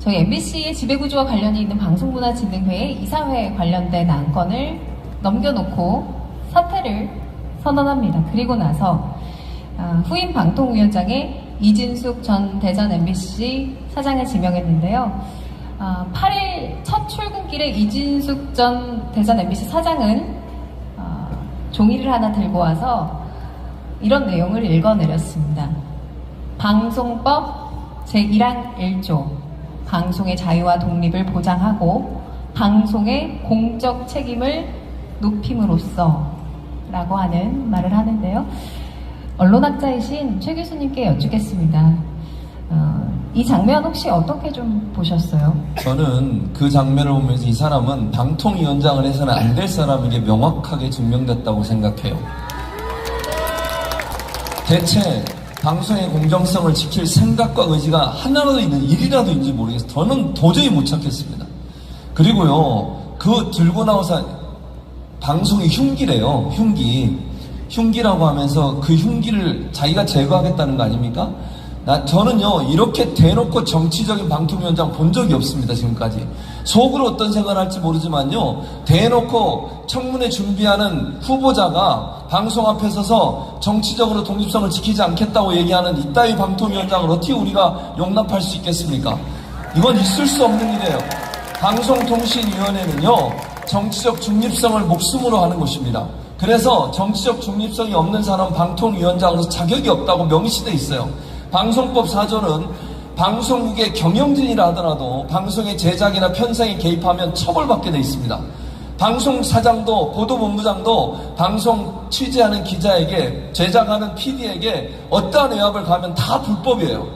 저희 MBC의 지배구조와 관련이 있는 방송문화진흥회의 이사회 관련된 안건을 넘겨놓고 사퇴를 선언합니다. 그리고 나서 후임 방통위원장에 이진숙 전 대전 MBC 사장을 지명했는데요. 8일 첫 출근길에 이진숙 전 대전 MBC 사장은 종이를 하나 들고 와서 이런 내용을 읽어내렸습니다. 방송법 제1항 1조 방송의 자유와 독립을 보장하고 방송의 공적 책임을 높임으로써 라고 하는 말을 하는데요. 언론학자이신 최 교수님께 여쭙겠습니다. 이 장면 혹시 어떻게 좀 보셨어요? 저는 그 장면을 보면서 이 사람은 방통위원장을 해서는 안 될 사람에게 명확하게 증명됐다고 생각해요. 대체 방송의 공정성을 지킬 생각과 의지가 하나라도 있는 일이라도 있는지 모르겠어요. 저는 도저히 못 찾겠습니다. 그리고요, 그 들고 나와서 방송이 흉기래요. 흉기라고 하면서 그 흉기를 자기가 제거하겠다는 거 아닙니까? 저는요, 이렇게 대놓고 정치적인 방통위원장 본 적이 없습니다, 지금까지. 속으로 어떤 생각을 할지 모르지만요, 대놓고 청문회 준비하는 후보자가 방송 앞에 서서 정치적으로 독립성을 지키지 않겠다고 얘기하는 이따위 방통위원장을 어떻게 우리가 용납할 수 있겠습니까? 이건 있을 수 없는 일이에요. 방송통신위원회는요, 정치적 중립성을 목숨으로 하는 곳입니다. 그래서 정치적 중립성이 없는 사람 방통위원장으로서 자격이 없다고 명시돼 있어요. 방송법 4조는 방송국의 경영진이라 하더라도 방송의 제작이나 편성에 개입하면 처벌받게 돼 있습니다. 방송사장도 보도본부장도 방송 취재하는 기자에게, 제작하는 PD에게 어떠한 외압을 가하면 다 불법이에요.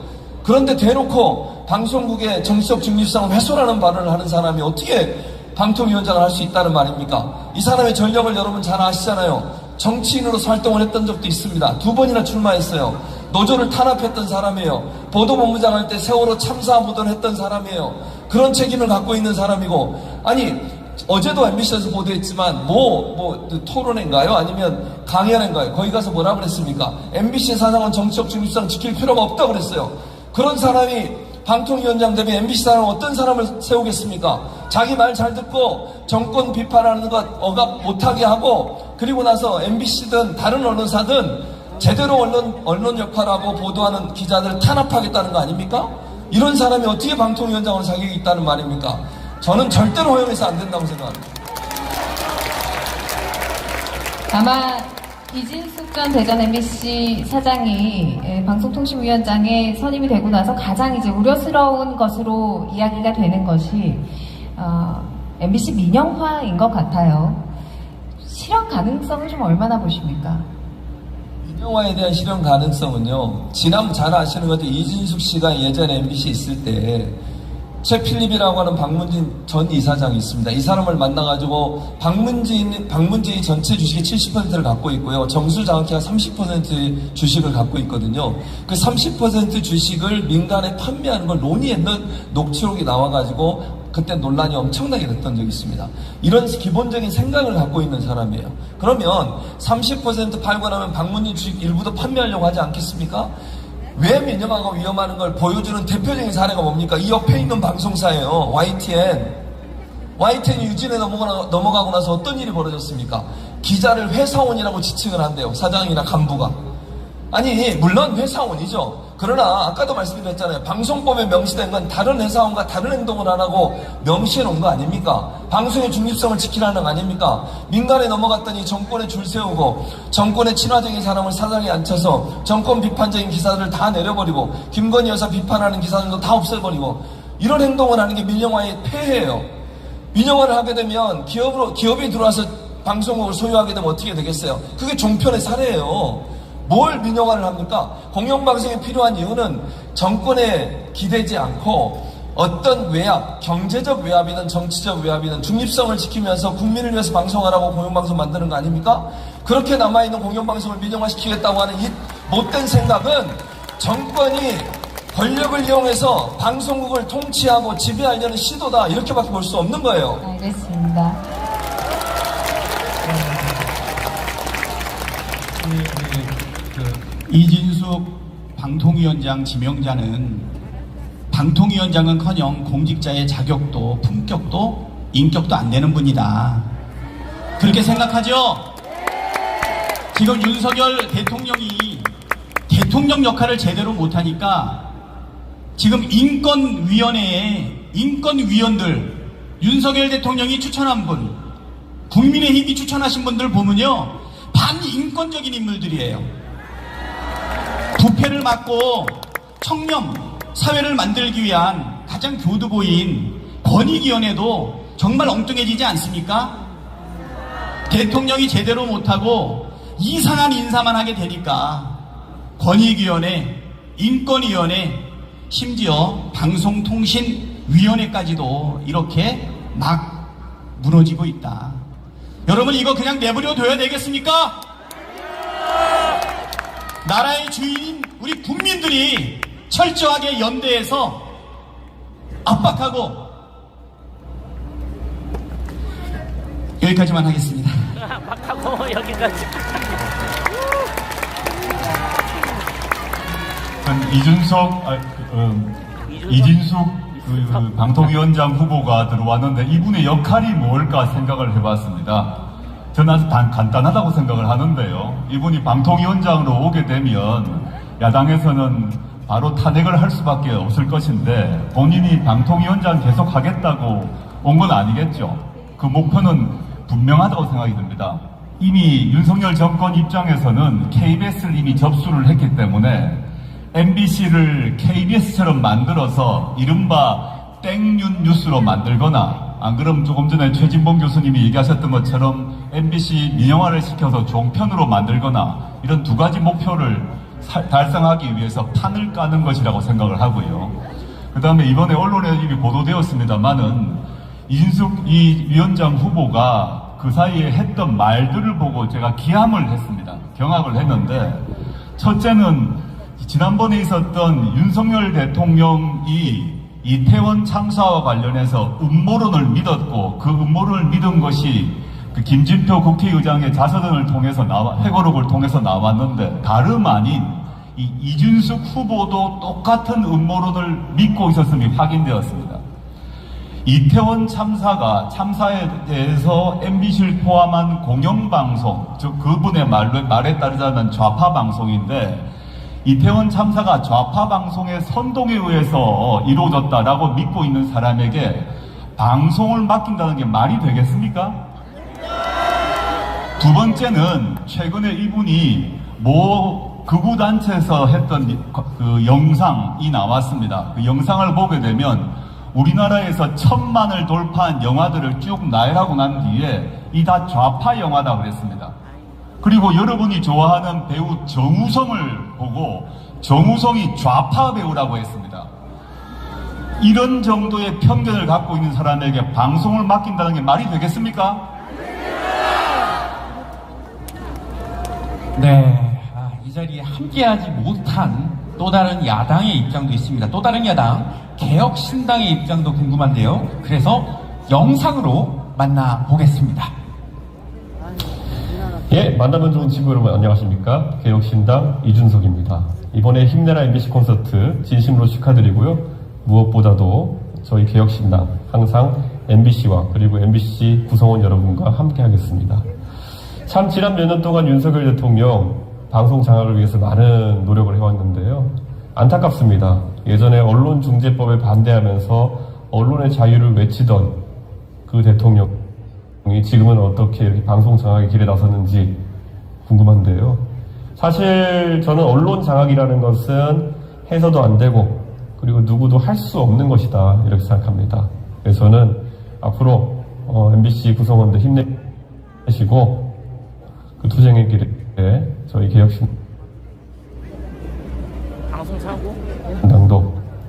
그런데 대놓고 방송국의 정치적 중립성을 훼손하는 발언을 하는 사람이 어떻게 방통위원장을 할 수 있다는 말입니까? 이 사람의 전력을 여러분 잘 아시잖아요. 정치인으로서 활동을 했던 적도 있습니다. 2번이나 출마했어요. 노조를 탄압했던 사람이에요. 보도본부장 할 때 세월호 참사 보도를 했던 사람이에요. 그런 책임을 갖고 있는 사람이고, 아니 어제도 MBC에서 보도했지만 토론회인가요? 아니면 강연회인가요? 거기 가서 뭐라 그랬습니까? MBC 사장은 정치적 중립성 지킬 필요가 없다고 그랬어요. 그런 사람이 방통위원장 되면 MBC 사장은 어떤 사람을 세우겠습니까? 자기 말 잘 듣고 정권 비판하는 것 억압 못하게 하고, 그리고 나서 MBC든 다른 언론사든 제대로 언론 역할하고 보도하는 기자들을 탄압하겠다는 거 아닙니까? 이런 사람이 어떻게 방통위원장으로 자격이 있다는 말입니까? 저는 절대로 허용해서 안 된다고 생각합니다. 아마 이진숙 전 대전 MBC 사장이 방송통신위원장에 선임이 되고 나서 가장 이제 우려스러운 것으로 이야기가 되는 것이 MBC 민영화인 것 같아요. 실현 가능성을 좀 얼마나 보십니까? 민영화에 대한 실현 가능성은요, 잘 아시는 것도 이진숙 씨가 예전에 MBC에 있을 때 최필립이라고 하는 박문진 전 이사장이 있습니다. 이 사람을 만나가지고 박문진이 전체 주식의 70%를 갖고 있고요, 정수장학회가 30% 주식을 갖고 있거든요. 그 30% 주식을 민간에 판매하는 걸 논의했는 녹취록이 나와가지고 그때 논란이 엄청나게 됐던 적이 있습니다. 이런 기본적인 생각을 갖고 있는 사람이에요. 그러면 30% 팔고 나면 박문진 주식 일부도 판매하려고 하지 않겠습니까? 왜 민영화가 위험한 걸 보여주는 대표적인 사례가 뭡니까? 이 옆에 있는 방송사예요. YTN이 유진에 넘어가고 나서 어떤 일이 벌어졌습니까? 기자를 회사원이라고 지칭을 한대요. 사장이나 간부가. 아니, 물론 회사원이죠. 그러나 아까도 말씀드렸잖아요. 방송법에 명시된 건 다른 회사원과 다른 행동을 안 하고 명시해 놓은 거 아닙니까? 방송의 중립성을 지키라는 거 아닙니까? 민간에 넘어갔더니 정권에 줄 세우고 정권에 친화적인 사람을 사장에 앉혀서 정권 비판적인 기사들을 다 내려버리고 김건희 여사 비판하는 기사들도 다 없애버리고, 이런 행동을 하는 게 민영화의 폐해예요. 민영화를 하게 되면 기업이 들어와서 방송국을 소유하게 되면 어떻게 되겠어요? 그게 종편의 사례예요. 뭘 민영화를 합니까? 공영방송이 필요한 이유는 정권에 기대지 않고 어떤 외압, 경제적 외압이든 정치적 외압이든 중립성을 지키면서 국민을 위해서 방송하라고 공영방송 만드는 거 아닙니까? 그렇게 남아있는 공영방송을 민영화시키겠다고 하는 이 못된 생각은 정권이 권력을 이용해서 방송국을 통치하고 지배하려는 시도다, 이렇게밖에 볼 수 없는 거예요. 알겠습니다. 이진숙 방통위원장 지명자는 방통위원장은커녕 공직자의 자격도 품격도 인격도 안 되는 분이다, 그렇게 생각하죠? 지금 윤석열 대통령이 대통령 역할을 제대로 못하니까 지금 인권위원회에 인권위원들, 윤석열 대통령이 추천한 분, 국민의힘이 추천하신 분들 보면요, 반인권적인 인물들이에요. 부패를 막고 청렴 사회를 만들기 위한 가장 교두보인 권익위원회도 정말 엉뚱해지지 않습니까? 대통령이 제대로 못하고 이상한 인사만 하게 되니까 권익위원회, 인권위원회, 심지어 방송통신위원회까지도 이렇게 막 무너지고 있다. 여러분, 이거 그냥 내버려 둬야 되겠습니까? 나라의 주인인 우리 국민들이 철저하게 연대해서 압박하고, 여기까지만 하겠습니다. 압박하고 여기까지. 이진숙 방통위원장 후보가 들어왔는데 이분의 역할이 뭘까 생각을 해봤습니다. 저는 아주 간단하다고 생각을 하는데요. 이분이 방통위원장으로 오게 되면 야당에서는 바로 탄핵을 할 수밖에 없을 것인데 본인이 방통위원장 계속 하겠다고 온 건 아니겠죠. 그 목표는 분명하다고 생각이 듭니다. 이미 윤석열 정권 입장에서는 KBS를 이미 접수를 했기 때문에 MBC를 KBS처럼 만들어서 이른바 땡윤 뉴스로 만들거나, 안 그럼 조금 전에 최진봉 교수님이 얘기하셨던 것처럼 MBC 민영화를 시켜서 종편으로 만들거나, 이런 두 가지 목표를 달성하기 위해서 판을 까는 것이라고 생각을 하고요. 그 다음에 이번에 언론에 이미 보도되었습니다만은 이진숙 이 위원장 후보가 그 사이에 했던 말들을 보고 제가 기함을 했습니다. 경악을 했는데, 첫째는 지난번에 있었던 윤석열 대통령이 이태원 참사와 관련해서 음모론을 믿었고, 그 음모론을 믿은 것이 그 김진표 국회의장의 자서전을 통해서 회고록을 통해서 나왔는데, 다름 아닌 이준숙 후보도 똑같은 음모론을 믿고 있었음이 확인되었습니다. 이태원 참사에 대해서 MBC를 포함한 공영방송, 즉 그분의 말에 따르자면 좌파 방송인데, 이태원 참사가 좌파 방송의 선동에 의해서 이루어졌다라고 믿고 있는 사람에게 방송을 맡긴다는 게 말이 되겠습니까? 두 번째는 최근에 이분이 극우단체에서 했던 그 영상이 나왔습니다. 그 영상을 보게 되면 우리나라에서 1000만을 돌파한 영화들을 쭉 나열하고 난 뒤에 이 다 좌파 영화다 그랬습니다. 그리고 여러분이 좋아하는 배우 정우성을 보고 정우성이 좌파 배우라고 했습니다. 이런 정도의 편견을 갖고 있는 사람에게 방송을 맡긴다는 게 말이 되겠습니까? 네, 이 자리에 함께하지 못한 또 다른 야당의 입장도 있습니다. 또 다른 야당, 개혁신당의 입장도 궁금한데요. 그래서 영상으로 만나보겠습니다. 예, 만나면 좋은 친구 여러분 안녕하십니까? 개혁신당 이준석입니다. 이번에 힘내라 MBC 콘서트 진심으로 축하드리고요. 무엇보다도 저희 개혁신당 항상 MBC와 그리고 MBC 구성원 여러분과 함께 하겠습니다. 참 지난 몇 년 동안 윤석열 대통령 방송 장악을 위해서 많은 노력을 해왔는데요. 안타깝습니다. 예전에 언론중재법에 반대하면서 언론의 자유를 외치던 그 대통령이 지금은 어떻게 이렇게 방송 장악의 길에 나섰는지 궁금한데요. 사실 저는 언론 장악이라는 것은 해서도 안 되고 그리고 누구도 할 수 없는 것이다 이렇게 생각합니다. 그래서 저는 앞으로 MBC 구성원들 힘내시고 그 투쟁의 길에 저희 개혁신당도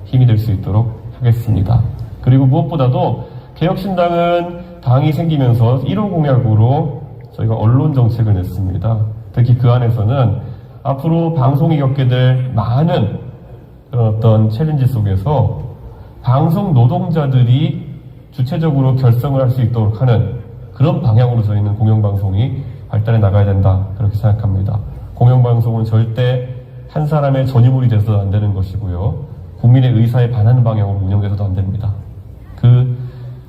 힘이 될 수 있도록 하겠습니다. 그리고 무엇보다도 개혁신당은 당이 생기면서 1호 공약으로 저희가 언론 정책을 냈습니다. 특히 그 안에서는 앞으로 방송이 겪게 될 많은 그런 어떤 챌린지 속에서 방송 노동자들이 주체적으로 결성을 할 수 있도록 하는 그런 방향으로 저희는 공영방송이 발달해 나가야 된다 그렇게 생각합니다. 공영방송은 절대 한 사람의 전유물이 돼서도 안 되는 것이고요. 국민의 의사에 반하는 방향으로 운영돼서도 안 됩니다. 그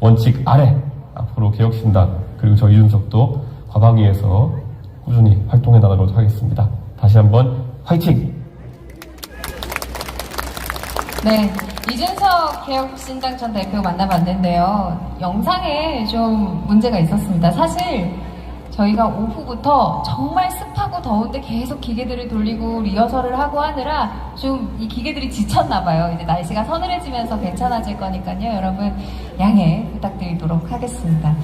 원칙 아래 앞으로 개혁신당 그리고 저 이준석도 과방위에서 꾸준히 활동해 나가도록 하겠습니다. 다시 한번 화이팅! 네, 이준석 개혁신당 전 대표 만나봤는데요. 영상에 좀 문제가 있었습니다. 사실 저희가 오후부터 정말 습하고 더운데 계속 기계들을 돌리고 리허설을 하고 하느라 좀 이 기계들이 지쳤나봐요. 이제 날씨가 서늘해지면서 괜찮아질 거니까요. 여러분 양해 부탁드리도록 하겠습니다.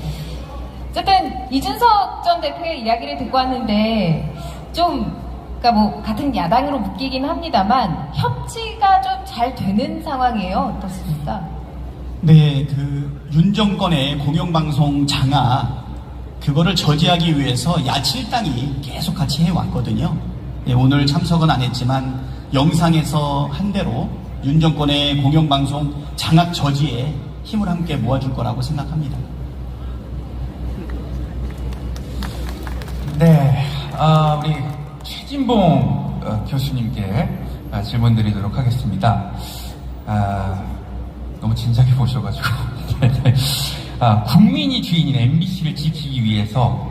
어쨌든 이준석 전 대표의 이야기를 듣고 왔는데 그러니까 뭐 같은 야당으로 묶이긴 합니다만 협치가 좀 잘 되는 상황이에요. 어떻습니까? 네, 윤 정권의 공영방송 장악 그거를 저지하기 위해서 야칠당이 계속 같이 해왔거든요. 네, 오늘 참석은 안 했지만 영상에서 한 대로 윤 정권의 공영방송 장악 저지에 힘을 함께 모아줄 거라고 생각합니다. 네, 우리 최진봉 교수님께 질문 드리도록 하겠습니다. 너무 진작에 보셔가지고 국민이 주인인 MBC를 지키기 위해서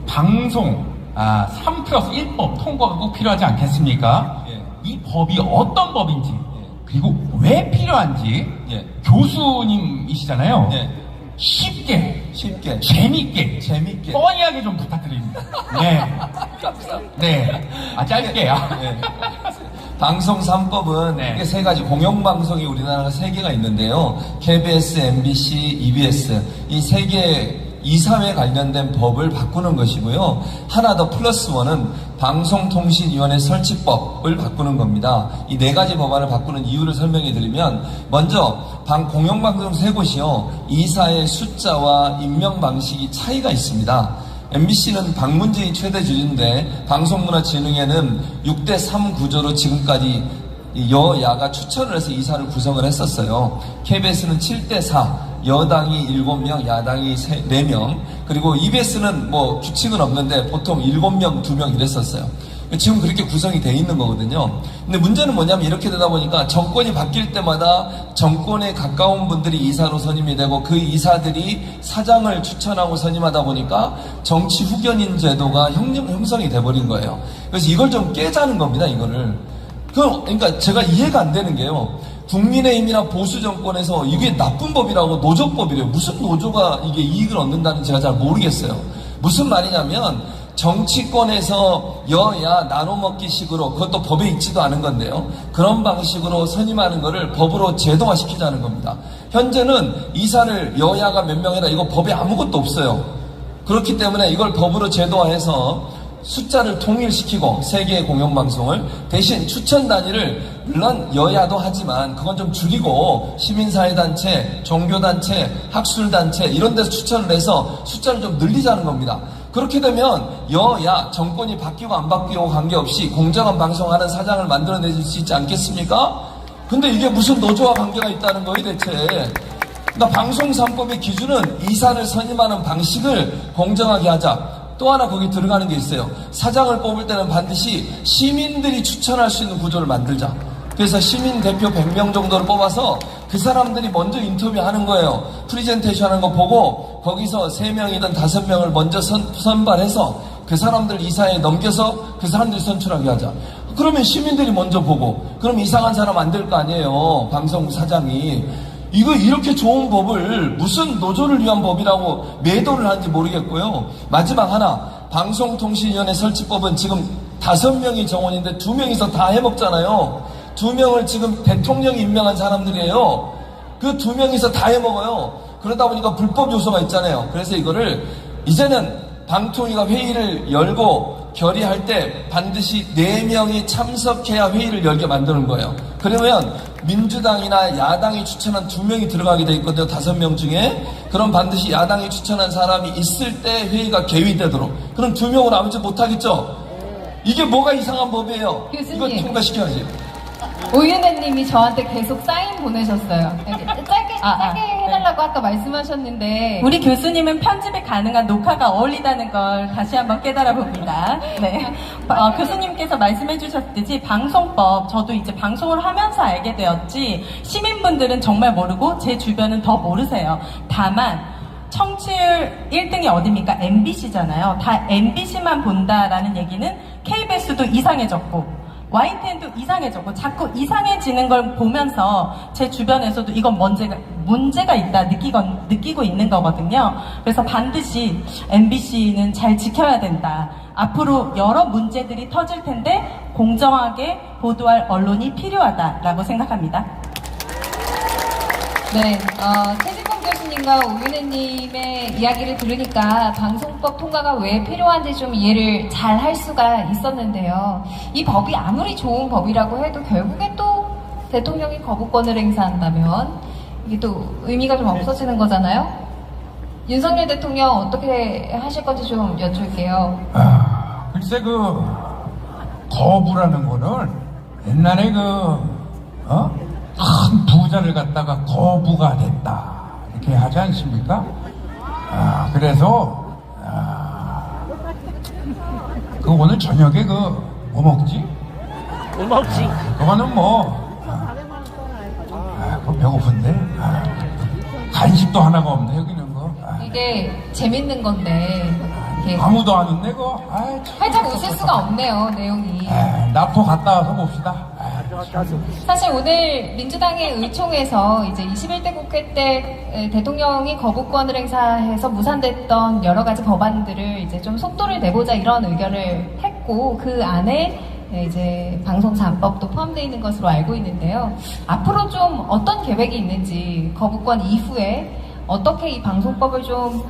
방송 3+1법 통과가 꼭 필요하지 않겠습니까? 이 법이 어떤 법인지 그리고 왜 필요한지 교수님이시잖아요. 쉽게 재밌게 뻔히하게 좀 부탁드립니다. 네. 짧게요. 방송 3법은 크게 세 가지 공영방송이 우리나라가 세 개가 있는데요. KBS, MBC, EBS 이 세 개 이사회 관련된 법을 바꾸는 것이고요. 하나 더 플러스 원은 방송통신위원회 설치법을 바꾸는 겁니다. 이 네 가지 법안을 바꾸는 이유를 설명해 드리면 먼저 공영방송 세 곳이요. 이사의 숫자와 임명 방식이 차이가 있습니다. MBC는 박문재인 최대 주주인데 방송문화진흥회는 6대3 구조로 지금까지 여야가 추천을 해서 이사를 구성을 했었어요. KBS는 7대4 여당이 7명, 야당이 4명, 그리고 EBS는 뭐 규칙은 없는데 보통 7명, 2명 이랬었어요. 지금 그렇게 구성이 돼 있는 거거든요. 근데 문제는 뭐냐면 이렇게 되다 보니까 정권이 바뀔 때마다 정권에 가까운 분들이 이사로 선임이 되고 그 이사들이 사장을 추천하고 선임하다 보니까 정치 후견인 제도가 형성이 돼버린 거예요. 그래서 이걸 좀 깨자는 겁니다, 이거를. 그러니까 제가 이해가 안 되는 게요. 국민의힘이나 보수 정권에서 이게 나쁜 법이라고 노조법이래요. 무슨 노조가 이게 이익을 얻는다는 제가 잘 모르겠어요. 무슨 말이냐면 정치권에서 여야 나눠먹기 식으로 그것도 법에 있지도 않은 건데요. 그런 방식으로 선임하는 거를 법으로 제도화시키자는 겁니다. 현재는 이사를 여야가 몇 명이라 이거 법에 아무것도 없어요. 그렇기 때문에 이걸 법으로 제도화해서 숫자를 통일시키고 세 개의 공영방송을 대신 추천 단위를 물론 여야도 하지만 그건 좀 줄이고 시민사회단체, 종교단체, 학술단체 이런 데서 추천을 해서 숫자를 좀 늘리자는 겁니다. 그렇게 되면 여야 정권이 바뀌고 안 바뀌고 관계없이 공정한 방송하는 사장을 만들어내줄 수 있지 않겠습니까? 근데 이게 무슨 노조와 관계가 있다는 거예요 대체. 그러니까 방송 3법의 기준은 이사를 선임하는 방식을 공정하게 하자. 또 하나 거기 들어가는 게 있어요. 사장을 뽑을 때는 반드시 시민들이 추천할 수 있는 구조를 만들자. 그래서 시민 대표 100명 정도를 뽑아서 그 사람들이 먼저 인터뷰하는 거예요. 프리젠테이션 하는 거 보고 거기서 3명이든 5명을 먼저 선발해서 그 사람들 이사에 넘겨서 그 사람들이 선출하게 하자. 그러면 시민들이 먼저 보고 그럼 이상한 사람 안 될 거 아니에요. 방송 사장이. 이거 이렇게 좋은 법을 무슨 노조를 위한 법이라고 매도를 하는지 모르겠고요. 마지막 하나, 방송통신위원회 설치법은 지금 5명이 정원인데 2명이서 다 해먹잖아요. 2명을 지금 대통령이 임명한 사람들이에요. 그 2명이서 다 해먹어요. 그러다 보니까 불법 요소가 있잖아요. 그래서 이거를 이제는 방통위가 회의를 열고 결의할 때 반드시 4명이 참석해야 회의를 열게 만드는 거예요. 그러면 민주당이나 야당이 추천한 2명이 들어가게 돼 있거든요. 5명 중에. 그럼 반드시 야당이 추천한 사람이 있을 때 회의가 개의되도록. 그럼 2명으로 아무튼 못하겠죠? 이게 뭐가 이상한 법이에요? 교수님. 이걸 통과시켜야지. 오윤혜님이 저한테 계속 사인 보내셨어요. 짧게 해달라고 아까 말씀하셨는데 우리 교수님은 편집이 가능한 녹화가 어울리다는 걸 다시 한번 깨달아 봅니다. 네. 교수님께서 말씀해 주셨듯이 방송법, 저도 이제 방송을 하면서 알게 되었지 시민분들은 정말 모르고 제 주변은 더 모르세요. 다만 청취율 1등이 어딥니까? MBC잖아요. 다 MBC만 본다라는 얘기는 KBS도 이상해졌고 Y10도 이상해졌고 자꾸 이상해지는 걸 보면서 제 주변에서도 이건 문제가 있다 느끼고 있는 거거든요. 그래서 반드시 MBC는 잘 지켜야 된다. 앞으로 여러 문제들이 터질 텐데 공정하게 보도할 언론이 필요하다라고 생각합니다. 네, 최진봉 교수님과 오윤혜님의 이야기를 들으니까 방송법 통과가 왜 필요한지 좀 이해를 잘 할 수가 있었는데요. 이 법이 아무리 좋은 법이라고 해도 결국에 또 대통령이 거부권을 행사한다면 이게 또 의미가 좀 없어지는 거잖아요. 윤석열 대통령 어떻게 하실 건지 좀 여쭐게요. 글쎄 거부라는 거는 옛날에 큰 부자를 갖다가 거부가 됐다 이렇게 하지 않습니까? 그래서 오늘 저녁에 뭐 먹지? 그거는 배고픈데 간식도 하나가 없네 여기는 이게 재밌는 건데 이렇게 아무도 안 웃네 활짝 웃을 수가 없네요 내용이. 나포 갔다 와서 봅시다. 사실 오늘 민주당의 의총에서 이제 21대 국회 때 대통령이 거부권을 행사해서 무산됐던 여러 가지 법안들을 이제 좀 속도를 내보자 이런 의견을 했고 그 안에 이제 방송 3법도 포함되어 있는 것으로 알고 있는데요. 앞으로 좀 어떤 계획이 있는지 거부권 이후에 어떻게 이 방송법을 좀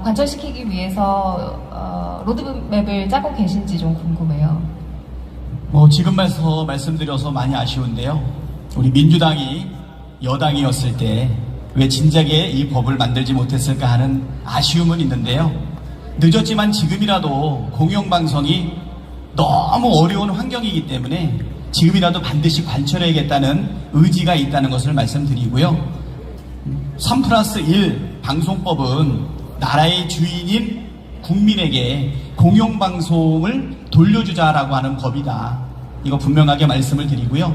관철시키기 위해서 로드맵을 짜고 계신지 좀 궁금해요. 지금 말씀드려서 많이 아쉬운데요. 우리 민주당이 여당이었을 때 왜 진작에 이 법을 만들지 못했을까 하는 아쉬움은 있는데요. 늦었지만 지금이라도 공영방송이 너무 어려운 환경이기 때문에 지금이라도 반드시 관철해야겠다는 의지가 있다는 것을 말씀드리고요. 3+1 방송법은 나라의 주인인 국민에게 공영방송을 돌려주자라고 하는 법이다. 이거 분명하게 말씀을 드리고요.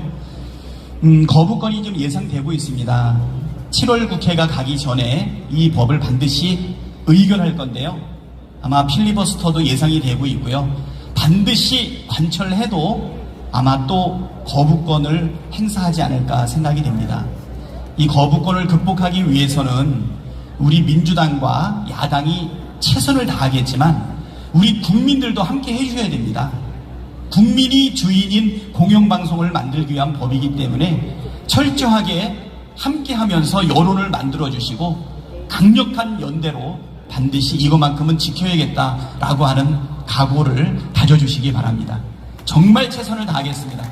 거부권이 좀 예상되고 있습니다. 7월 국회가 가기 전에 이 법을 반드시 의결할 건데요. 아마 필리버스터도 예상이 되고 있고요. 반드시 관철해도 아마 또 거부권을 행사하지 않을까 생각이 됩니다. 이 거부권을 극복하기 위해서는 우리 민주당과 야당이 최선을 다하겠지만 우리 국민들도 함께 해줘야 됩니다. 국민이 주인인 공영방송을 만들기 위한 법이기 때문에 철저하게 함께하면서 여론을 만들어주시고 강력한 연대로 반드시 이것만큼은 지켜야겠다라고 하는 각오를 다져주시기 바랍니다. 정말 최선을 다하겠습니다.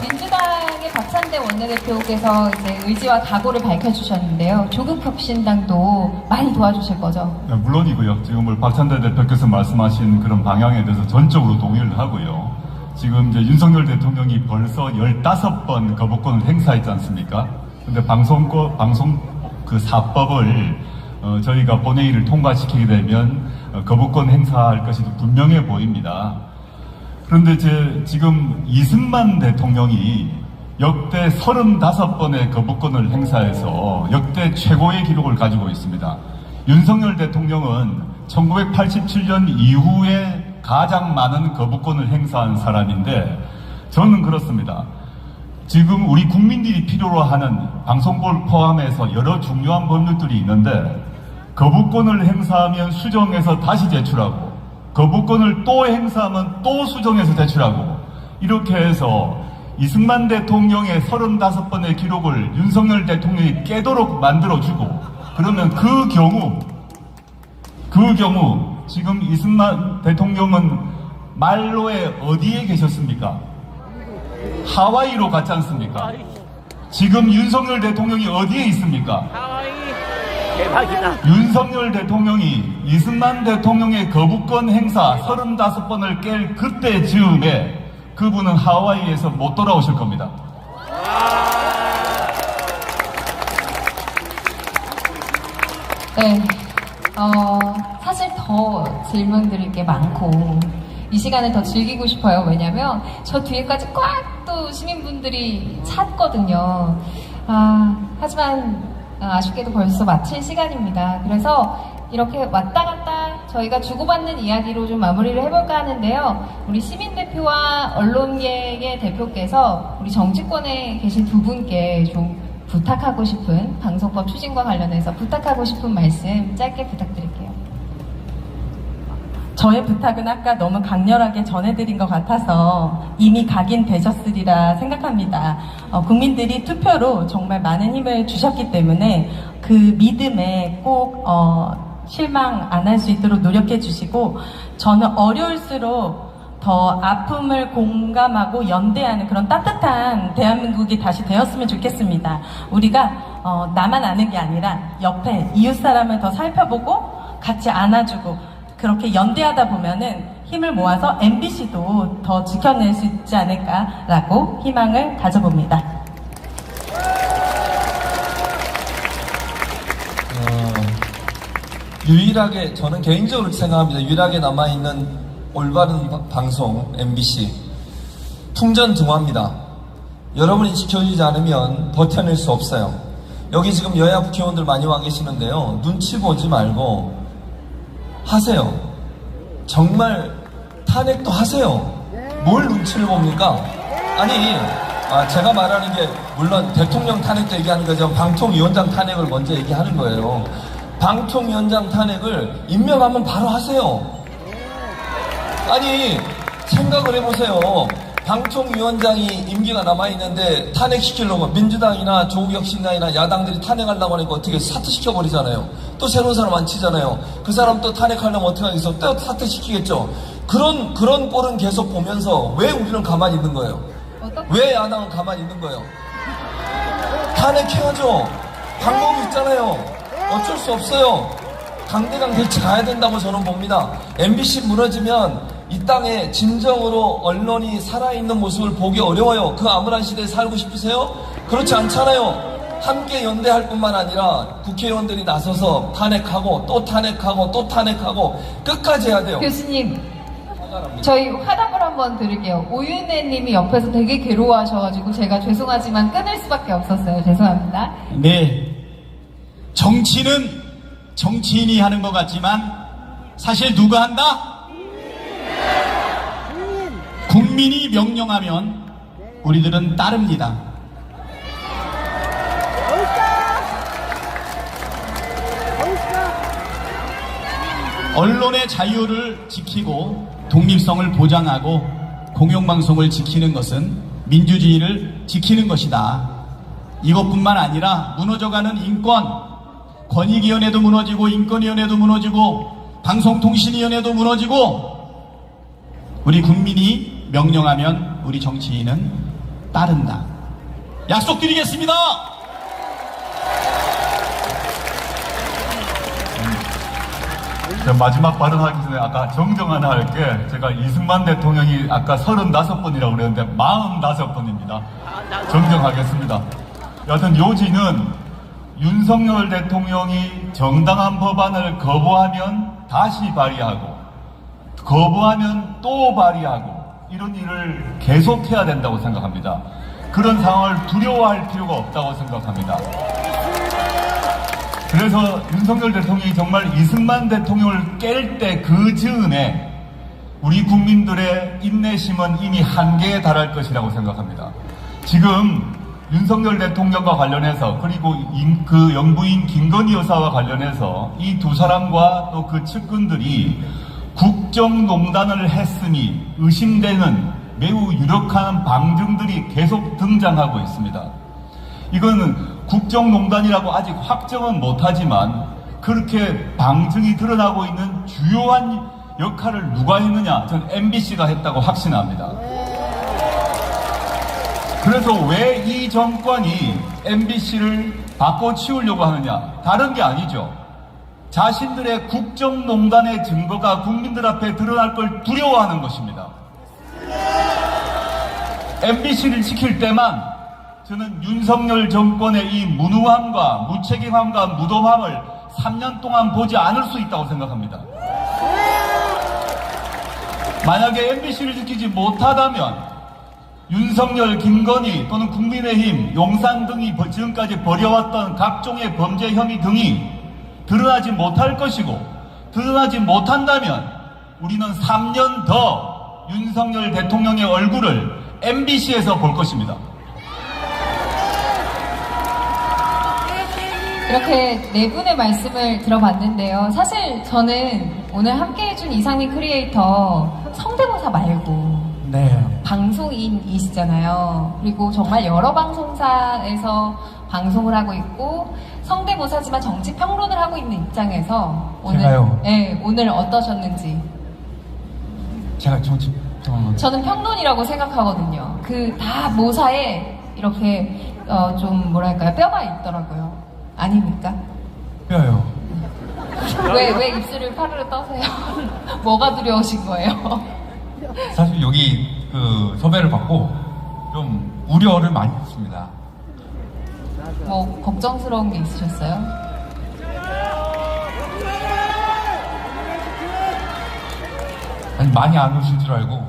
민주당의 박찬대 원내대표께서 이제 의지와 각오를 밝혀주셨는데요. 조국혁신당도 많이 도와주실 거죠? 네, 물론이고요. 지금 우리 박찬대 대표께서 말씀하신 그런 방향에 대해서 전적으로 동의를 하고요. 지금 이제 윤석열 대통령이 벌써 15번 거부권을 행사했지 않습니까? 근데 방송 4법을 저희가 본회의를 통과시키게 되면 거부권 행사할 것이 분명해 보입니다. 그런데 지금 이승만 대통령이 역대 35번의 거부권을 행사해서 역대 최고의 기록을 가지고 있습니다. 윤석열 대통령은 1987년 이후에 가장 많은 거부권을 행사한 사람인데 저는 그렇습니다. 지금 우리 국민들이 필요로 하는 방송법을 포함해서 여러 중요한 법률들이 있는데 거부권을 행사하면 수정해서 다시 제출하고 거부권을 또 행사하면 또 수정해서 제출하고 이렇게 해서 이승만 대통령의 35번의 기록을 윤석열 대통령이 깨도록 만들어주고 그러면 그 경우 지금 이승만 대통령은 말로에 어디에 계셨습니까? 하와이로 갔지 않습니까? 지금 윤석열 대통령이 어디에 있습니까? 대박이다. 윤석열 대통령이 이승만 대통령의 거부권 행사 35번을 깰 그때 즈음에 그분은 하와이에서 못 돌아오실 겁니다. 네, 사실 더 질문 드릴 게 많고 이 시간을 더 즐기고 싶어요. 왜냐면 저 뒤에까지 꽉 또 시민분들이 찼거든요. 하지만 아쉽게도 벌써 마칠 시간입니다. 그래서 이렇게 왔다 갔다 저희가 주고받는 이야기로 좀 마무리를 해볼까 하는데요. 우리 시민 대표와 언론계의 대표께서 우리 정치권에 계신 두 분께 좀 부탁하고 싶은, 방송법 추진과 관련해서 부탁하고 싶은 말씀 짧게 부탁드릴게요. 저의 부탁은 아까 너무 강렬하게 전해드린 것 같아서 이미 각인되셨으리라 생각합니다. 국민들이 투표로 정말 많은 힘을 주셨기 때문에 그 믿음에 꼭 실망 안 할 수 있도록 노력해 주시고, 저는 어려울수록 더 아픔을 공감하고 연대하는 그런 따뜻한 대한민국이 다시 되었으면 좋겠습니다. 우리가 나만 아는 게 아니라 옆에 이웃 사람을 더 살펴보고 같이 안아주고 그렇게 연대하다 보면은 힘을 모아서 MBC도 더 지켜낼 수 있지 않을까라고 희망을 가져봅니다. 유일하게, 저는 개인적으로 생각합니다. 유일하게 남아있는 올바른 방송 MBC 풍전등화입니다. 여러분이 지켜주지 않으면 버텨낼 수 없어요. 여기 지금 여야 국회의원들 많이 와 계시는데요, 눈치 보지 말고 하세요. 정말 탄핵도 하세요. 뭘 눈치를 봅니까? 아니, 제가 말하는 게 물론 대통령 탄핵도 얘기하는 거죠. 방통위원장 탄핵을 먼저 얘기하는 거예요. 방통위원장 탄핵을 임명하면 바로 하세요. 아니, 생각을 해보세요. 방통위원장이 임기가 남아있는데 탄핵시키려고 민주당이나 조국혁신당이나 야당들이 탄핵하려고 하니까 어떻게 사퇴시켜버리잖아요. 또 새로운 사람 안 치잖아요. 그 사람 또 탄핵하려면 어떻게 하겠어? 또 사퇴시키겠죠. 그런 꼴은 계속 보면서 왜 우리는 가만히 있는 거예요? 왜 야당은 가만히 있는 거예요? 탄핵해야죠. 방법이 있잖아요. 어쩔 수 없어요. 강대강 대치 가야 된다고 저는 봅니다. MBC 무너지면 이 땅에 진정으로 언론이 살아있는 모습을 보기 어려워요. 그 암울한 시대에 살고 싶으세요? 그렇지 않잖아요. 함께 연대할 뿐만 아니라 국회의원들이 나서서 탄핵하고 또 탄핵하고 또 탄핵하고 끝까지 해야 돼요. 교수님, 저희 화답을 한번 드릴게요. 오윤혜 님이 옆에서 되게 괴로워하셔가지고 제가 죄송하지만 끊을 수밖에 없었어요. 죄송합니다. 네, 정치는 정치인이 하는 것 같지만 사실 누가 한다? 국민이 명령하면 우리들은 따릅니다. 언론의 자유를 지키고 독립성을 보장하고 공영방송을 지키는 것은 민주주의를 지키는 것이다. 이것뿐만 아니라 무너져가는 인권, 권익위원회도 무너지고 인권위원회도 무너지고 방송통신위원회도 무너지고, 우리 국민이 명령하면 우리 정치인은 따른다. 약속드리겠습니다. 마지막 발언하기 전에 아까 정정 하나 할게. 제가 이승만 대통령이 아까 35번이라고 그랬는데 45번입니다. 정정하겠습니다. 여하튼 요지는 윤석열 대통령이 정당한 법안을 거부하면 다시 발의하고, 거부하면 또 발의하고, 이런 일을 계속해야 된다고 생각합니다. 그런 상황을 두려워할 필요가 없다고 생각합니다. 그래서 윤석열 대통령이 정말 이승만 대통령을 깰 때 그 즈음에 우리 국민들의 인내심은 이미 한계에 달할 것이라고 생각합니다. 지금 윤석열 대통령과 관련해서, 그리고 그 영부인 김건희 여사와 관련해서 이 두 사람과 또 그 측근들이 국정농단을 했음이 의심되는 매우 유력한 방증들이 계속 등장하고 있습니다. 이거는 국정농단이라고 아직 확정은 못하지만 그렇게 방증이 드러나고 있는 주요한 역할을 누가 했느냐? 전 MBC가 했다고 확신합니다. 그래서 왜 이 정권이 MBC를 바꿔치우려고 하느냐? 다른 게 아니죠. 자신들의 국정농단의 증거가 국민들 앞에 드러날 걸 두려워하는 것입니다. MBC를 지킬 때만 저는 윤석열 정권의 이 무능함과 무책임함과 무덤함을 3년 동안 보지 않을 수 있다고 생각합니다. 만약에 MBC를 지키지 못하다면 윤석열, 김건희 또는 국민의힘, 용산 등이 지금까지 벌여왔던 각종의 범죄 혐의 등이 드러나지 못할 것이고, 드러나지 못한다면 우리는 3년 더 윤석열 대통령의 얼굴을 MBC에서 볼 것입니다. 이렇게 네 분의 말씀을 들어봤는데요. 사실 저는 오늘 함께 해준 이상민 크리에이터 성대모사 말고 네. 방송인이시잖아요. 그리고 정말 여러 방송사에서 방송을 하고 있고 성대모사지만 정치 평론을 하고 있는 입장에서 오늘 제가요? 네, 오늘 어떠셨는지. 제가 정치 저는 평론이라고 생각하거든요. 그 다 모사에 이렇게 좀 뭐랄까요, 뼈가 있더라고요. 아닙니까? 뼈요. 왜 입술을 파르르 떠세요? 뭐가 두려우신 거예요? 사실 여기 그 섭외를 받고 좀 우려를 많이 했습니다. 뭐 걱정스러운 게 있으셨어요? 아니, 많이 안 오실 줄 알고.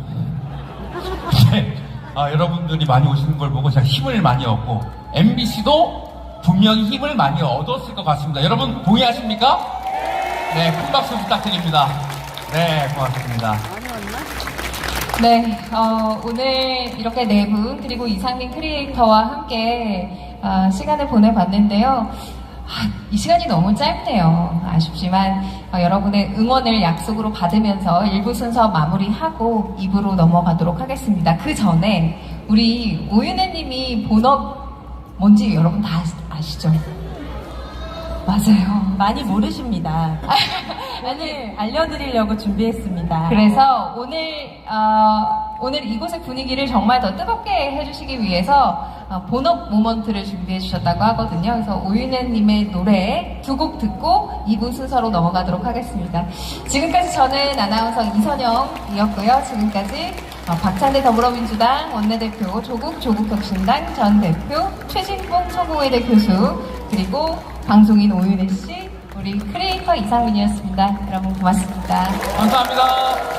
근데 여러분들이 많이 오시는 걸 보고 제가 힘을 많이 얻고 MBC도 분명히 힘을 많이 얻었을 것 같습니다. 여러분 동의하십니까? 네, 큰 박수 부탁드립니다. 네, 고맙습니다. 네, 오늘 이렇게 네 분 그리고 이상민 크리에이터와 함께 시간을 보내봤는데요. 이 시간이 너무 짧네요. 아쉽지만 여러분의 응원을 약속으로 받으면서 1부 순서 마무리하고 2부로 넘어가도록 하겠습니다. 그 전에 우리 오윤혜 님이 본업 뭔지 여러분 다 아시죠? 맞아요. 많이 모르십니다. 오늘 알려드리려고 준비했습니다. 그래서 오늘 이곳의 분위기를 정말 더 뜨겁게 해주시기 위해서 본업 모먼트를 준비해 주셨다고 하거든요. 그래서 오윤혜님의 노래 두 곡 듣고 2부 순서로 넘어가도록 하겠습니다. 지금까지 저는 아나운서 이선영이었고요. 지금까지 박찬대 더불어민주당 원내대표, 조국혁신당 전 대표, 최진봉 성공회대 교수, 그리고 방송인 오윤혜 씨, 우리 크리에이터 이상민이었습니다. 여러분 고맙습니다. 감사합니다.